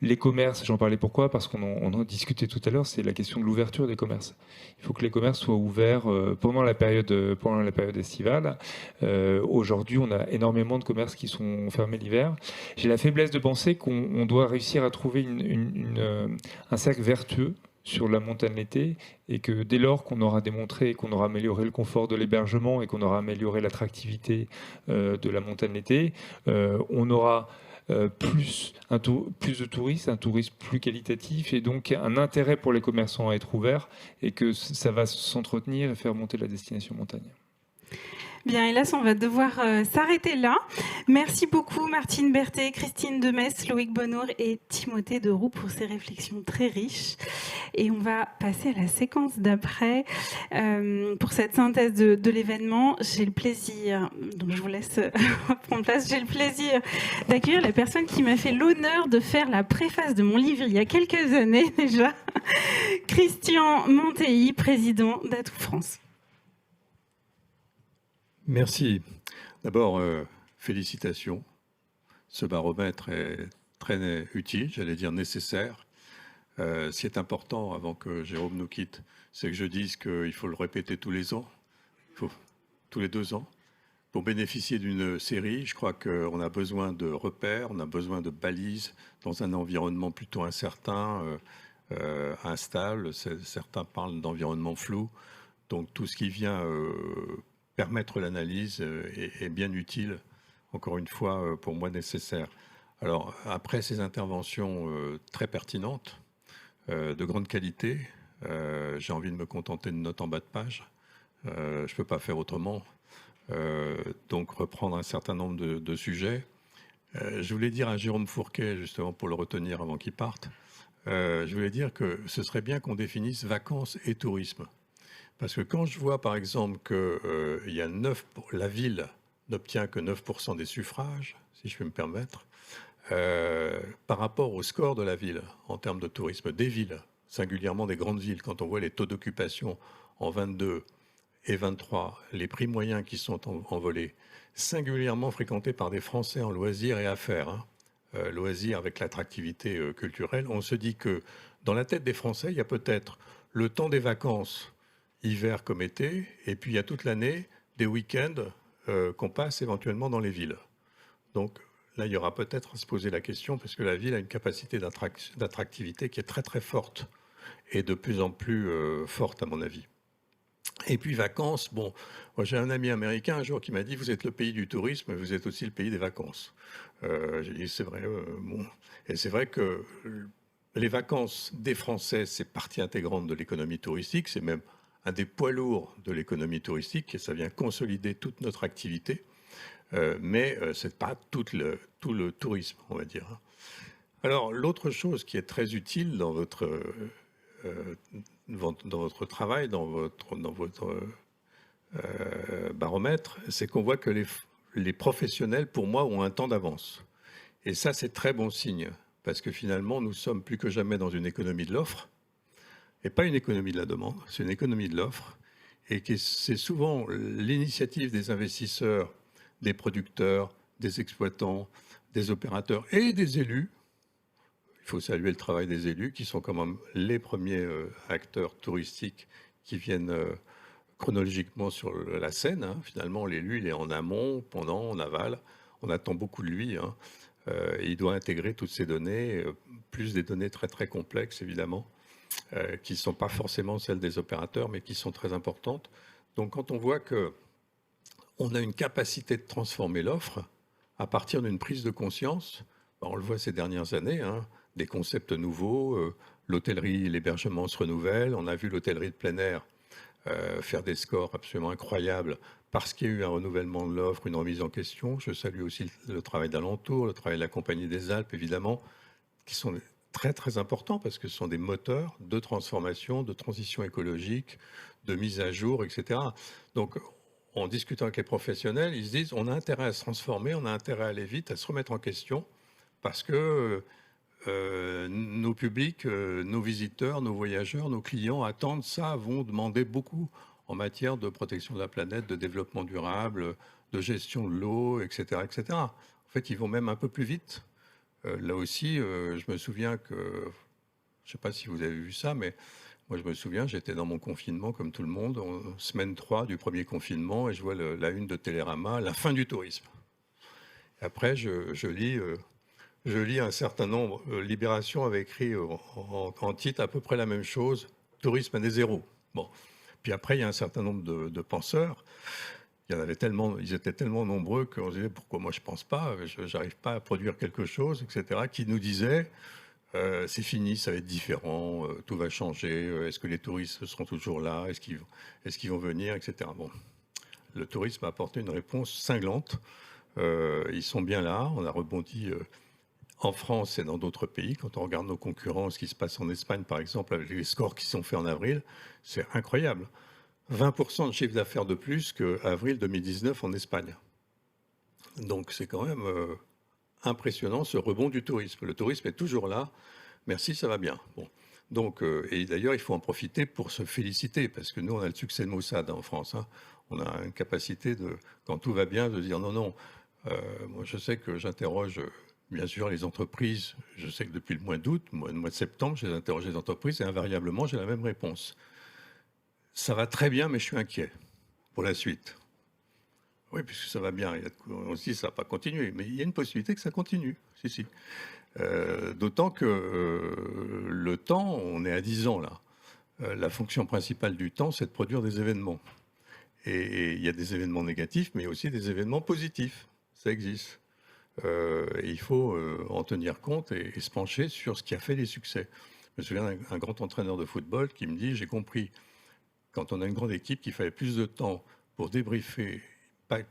Les commerces, j'en parlais pourquoi? Parce qu'on en discutait tout à l'heure, c'est la question de l'ouverture des commerces. Il faut que les commerces soient ouverts pendant la période estivale. Aujourd'hui, on a énormément de commerces qui sont fermés l'hiver. J'ai la faiblesse de penser qu'on doit réussir à trouver un cercle vertueux sur la montagne l'été, et que dès lors qu'on aura démontré qu'on aura amélioré le confort de l'hébergement et qu'on aura amélioré l'attractivité de la montagne l'été, on aura plus de touristes, un tourisme plus qualitatif, et donc un intérêt pour les commerçants à être ouverts, et que ça va s'entretenir et faire monter la destination montagne. Bien, hélas, on va devoir s'arrêter là. Merci beaucoup Martine Berthet, Christine Demesse, Loïc Bonnour et Timothée Deroux pour ces réflexions très riches. Et on va passer à la séquence d'après. Pour cette synthèse de l'événement, j'ai le plaisir, donc je vous laisse prendre place, j'ai le plaisir d'accueillir la personne qui m'a fait l'honneur de faire la préface de mon livre il y a quelques années déjà, Christian Monteilly, président d'Atout France. Merci. D'abord, félicitations. Ce baromètre est très utile, j'allais dire nécessaire. Ce qui est important, avant que Jérôme nous quitte, c'est que je dise qu'il faut le répéter tous les ans, tous les 2 ans. Pour bénéficier d'une série, je crois qu'on a besoin de repères, on a besoin de balises dans un environnement plutôt incertain, instable. Certains parlent d'environnement flou. Donc tout ce qui vient permettre l'analyse est bien utile, encore une fois, pour moi nécessaire. Alors, après ces interventions très pertinentes, de grande qualité, j'ai envie de me contenter de notes en bas de page. Je ne peux pas faire autrement. Donc, reprendre un certain nombre de sujets. Je voulais dire à Jérôme Fourquet, justement pour le retenir avant qu'il parte, je voulais dire que ce serait bien qu'on définisse vacances et tourisme. Parce que quand je vois, par exemple, que la ville n'obtient que 9% des suffrages, si je peux me permettre, par rapport au score de la ville en termes de tourisme des villes, singulièrement des grandes villes, quand on voit les taux d'occupation en 22 et 23, les prix moyens qui sont envolés, singulièrement fréquentés par des Français en loisirs et affaires, loisirs avec l'attractivité culturelle, on se dit que dans la tête des Français, il y a peut-être le temps des vacances, hiver comme été, et puis il y a toute l'année des week-ends qu'on passe éventuellement dans les villes. Donc là, il y aura peut-être à se poser la question, parce que la ville a une capacité d'attractivité qui est très très forte, et de plus en plus forte à mon avis. Et puis vacances, bon, moi j'ai un ami américain un jour qui m'a dit « Vous êtes le pays du tourisme, vous êtes aussi le pays des vacances ». J'ai dit « C'est vrai, bon ». Et c'est vrai que les vacances des Français, c'est partie intégrante de l'économie touristique, c'est même un des poids lourds de l'économie touristique, et ça vient consolider toute notre activité, mais ce n'est pas tout le tourisme, on va dire. Alors, l'autre chose qui est très utile dans votre travail, dans votre baromètre, c'est qu'on voit que les professionnels, pour moi, ont un temps d'avance. Et ça, c'est très bon signe, parce que finalement, nous sommes plus que jamais dans une économie de l'offre, et pas une économie de la demande, c'est une économie de l'offre, et c'est souvent l'initiative des investisseurs, des producteurs, des exploitants, des opérateurs et des élus. Il faut saluer le travail des élus, qui sont quand même les premiers acteurs touristiques qui viennent chronologiquement sur la scène. Finalement, l'élu, il est en amont, pendant, en aval. On attend beaucoup de lui. Il doit intégrer toutes ces données, plus des données très très complexes, évidemment, qui ne sont pas forcément celles des opérateurs, mais qui sont très importantes. Donc quand on voit qu'on a une capacité de transformer l'offre à partir d'une prise de conscience, on le voit ces dernières années, des concepts nouveaux, l'hôtellerie, l'hébergement se renouvellent, on a vu l'hôtellerie de plein air faire des scores absolument incroyables parce qu'il y a eu un renouvellement de l'offre, une remise en question. Je salue aussi le travail d'Alentour, le travail de la Compagnie des Alpes, évidemment, qui sont très très importants parce que ce sont des moteurs de transformation, de transition écologique, de mise à jour, etc. Donc, en discutant avec les professionnels, ils se disent on a intérêt à se transformer, on a intérêt à aller vite, à se remettre en question, parce que nos publics, nos visiteurs, nos voyageurs, nos clients attendent ça, vont demander beaucoup en matière de protection de la planète, de développement durable, de gestion de l'eau, etc., etc. En fait, ils vont même un peu plus vite. Là aussi, je me souviens que, je ne sais pas si vous avez vu ça, mais moi je me souviens, j'étais dans mon confinement comme tout le monde, semaine 3 du premier confinement, et je vois la une de Télérama, la fin du tourisme. Après, je lis un certain nombre. Libération avait écrit en titre à peu près la même chose, tourisme à des zéros. Bon. Puis après, il y a un certain nombre de penseurs. Il y en avait tellement, ils étaient tellement nombreux qu'on se disait pourquoi moi je pense pas, j'arrive pas à produire quelque chose, etc. Qui nous disaient c'est fini, ça va être différent, tout va changer. Est-ce que les touristes seront toujours là, est-ce qu'ils vont venir, etc. Bon, le tourisme a apporté une réponse cinglante. Ils sont bien là. On a rebondi en France et dans d'autres pays. Quand on regarde nos concurrents, ce qui se passe en Espagne, par exemple, avec les scores qui sont faits en avril, c'est incroyable. 20% de chiffre d'affaires de plus qu'avril 2019 en Espagne. Donc c'est quand même impressionnant ce rebond du tourisme. Le tourisme est toujours là. Merci, ça va bien. Bon. Donc, et d'ailleurs, il faut en profiter pour se féliciter, parce que nous, on a le succès de Maussade en France. Hein. On a une capacité, quand tout va bien, de dire non, non. Moi, je sais que j'interroge, bien sûr, les entreprises. Je sais que depuis le mois d'août, le mois de septembre, j'ai interrogé les entreprises et invariablement, j'ai la même réponse. Ça va très bien, mais je suis inquiet pour la suite. Oui, puisque ça va bien. On se dit que ça ne va pas continuer, mais il y a une possibilité que ça continue. Si. D'autant que le temps, on est à 10 ans là. La fonction principale du temps, c'est de produire des événements. Et il y a des événements négatifs, mais aussi des événements positifs. Ça existe. Et il faut en tenir compte et se pencher sur ce qui a fait les succès. Je me souviens d'un grand entraîneur de football qui me dit, j'ai compris, quand on a une grande équipe, qu'il fallait plus de temps pour débriefer,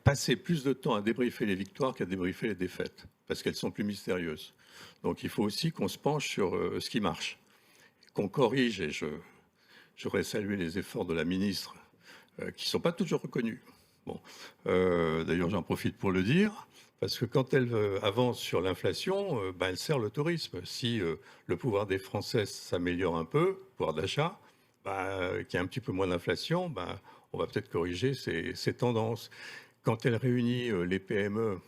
passer plus de temps à débriefer les victoires qu'à débriefer les défaites, parce qu'elles sont plus mystérieuses. Donc il faut aussi qu'on se penche sur ce qui marche, qu'on corrige, et j'aurais salué les efforts de la ministre, qui ne sont pas toujours reconnus. Bon. D'ailleurs, j'en profite pour le dire, parce que quand elle avance sur l'inflation, elle sert le tourisme. Si le pouvoir des Français s'améliore un peu, pouvoir d'achat, qu'il y a un petit peu moins d'inflation, on va peut-être corriger ces tendances. Quand elle réunit les PME,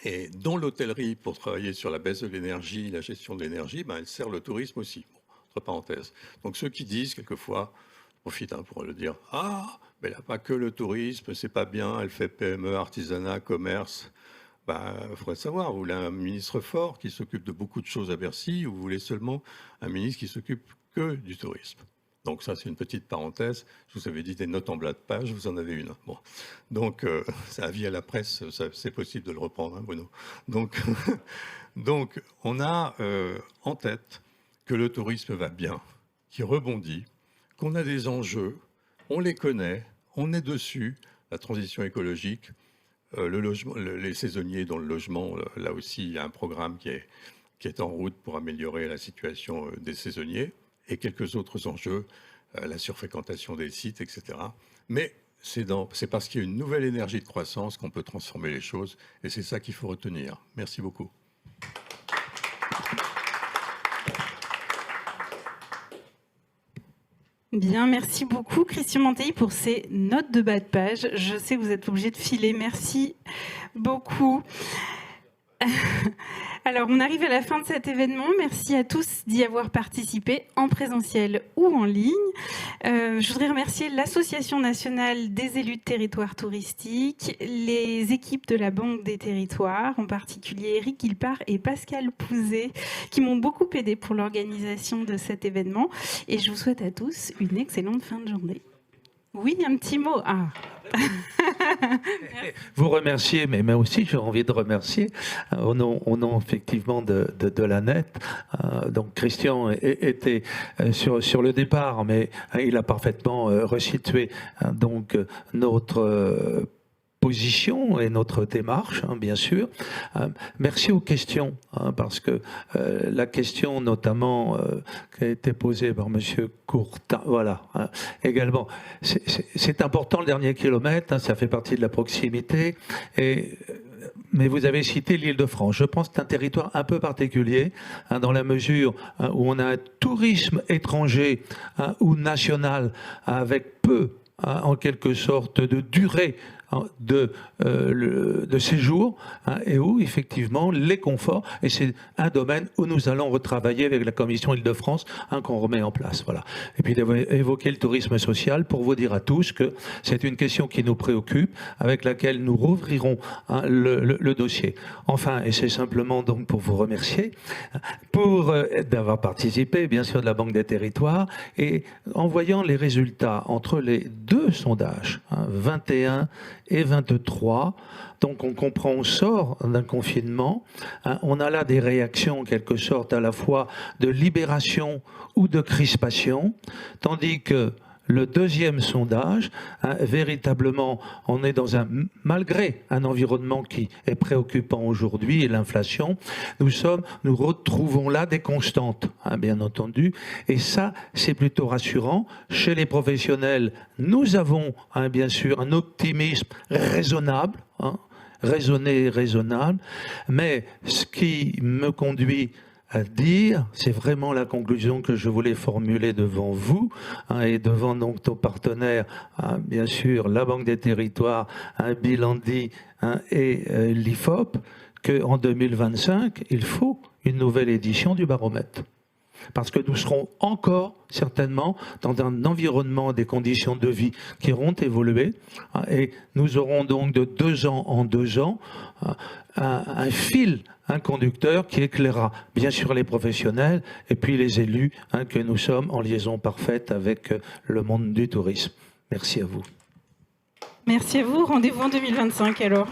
et dont l'hôtellerie, pour travailler sur la baisse de l'énergie, la gestion de l'énergie, elle sert le tourisme aussi, bon, entre parenthèses. Donc ceux qui disent, quelquefois, je profite pour le dire, mais elle n'a pas que le tourisme, c'est pas bien, elle fait PME, artisanat, commerce. Il faudrait savoir, vous voulez un ministre fort qui s'occupe de beaucoup de choses à Bercy, ou vous voulez seulement un ministre qui s'occupe que du tourisme? Donc ça, c'est une petite parenthèse. Je vous avais dit des notes en bas de page, vous en avez une. Bon. Donc, ça avis à la presse, c'est possible de le reprendre, hein, Bruno. Donc, on a en tête que le tourisme va bien, qu'il rebondit, qu'on a des enjeux, on les connaît, on est dessus, la transition écologique, le logement, les saisonniers dans le logement, là aussi, il y a un programme qui est en route pour améliorer la situation des saisonniers, et quelques autres enjeux, la surfréquentation des sites, etc. Mais c'est parce qu'il y a une nouvelle énergie de croissance qu'on peut transformer les choses, et c'est ça qu'il faut retenir. Merci beaucoup. Bien, merci beaucoup Christian Mantelli pour ces notes de bas de page. Je sais que vous êtes obligé de filer. Merci beaucoup. Alors, on arrive à la fin de cet événement. Merci à tous d'y avoir participé en présentiel ou en ligne. Je voudrais remercier l'Association nationale des élus de territoires touristiques, les équipes de la Banque des territoires, en particulier Eric Guilpart et Pascal Pouzet, qui m'ont beaucoup aidé pour l'organisation de cet événement. Et je vous souhaite à tous une excellente fin de journée. Oui, un petit mot. Ah. Vous remercier, mais moi aussi j'ai envie de remercier au nom effectivement de l'ANET. Donc Christian était sur le départ, mais il a parfaitement resitué donc notre position et notre démarche, bien sûr. Merci aux questions, parce que la question notamment qui a été posée par Monsieur Courtin, voilà, également, c'est important le dernier kilomètre, ça fait partie de la proximité, mais vous avez cité l'Île-de-France. Je pense que c'est un territoire un peu particulier, dans la mesure où on a un tourisme étranger ou national avec peu, en quelque sorte, de durée de séjour, et où effectivement les conforts, et c'est un domaine où nous allons retravailler avec la Commission Île-de-France qu'on remet en place. Voilà. Et puis évoquer le tourisme social pour vous dire à tous que c'est une question qui nous préoccupe, avec laquelle nous rouvrirons le dossier. Enfin, et c'est simplement donc pour vous remercier pour d'avoir participé bien sûr de la Banque des Territoires, et en voyant les résultats entre les deux sondages, 21 et 23. Donc on comprend, on sort d'un confinement, on a là des réactions en quelque sorte à la fois de libération ou de crispation, tandis que le deuxième sondage, véritablement, on est malgré un environnement qui est préoccupant aujourd'hui et l'inflation, nous retrouvons là des constantes, bien entendu, et ça, c'est plutôt rassurant. Chez les professionnels, nous avons, bien sûr, un optimisme raisonnable, raisonné et raisonnable, mais ce qui me conduit à dire, c'est vraiment la conclusion que je voulais formuler devant vous et devant donc nos partenaires, bien sûr la Banque des Territoires, Bilandi et l'IFOP, qu'en 2025, il faut une nouvelle édition du baromètre. Parce que nous serons encore certainement dans un environnement, des conditions de vie qui auront évolué, et nous aurons donc de 2 ans en 2 ans un fil, un conducteur qui éclairera bien sûr les professionnels et puis les élus que nous sommes en liaison parfaite avec le monde du tourisme. Merci à vous. Merci à vous. Rendez-vous en 2025 alors.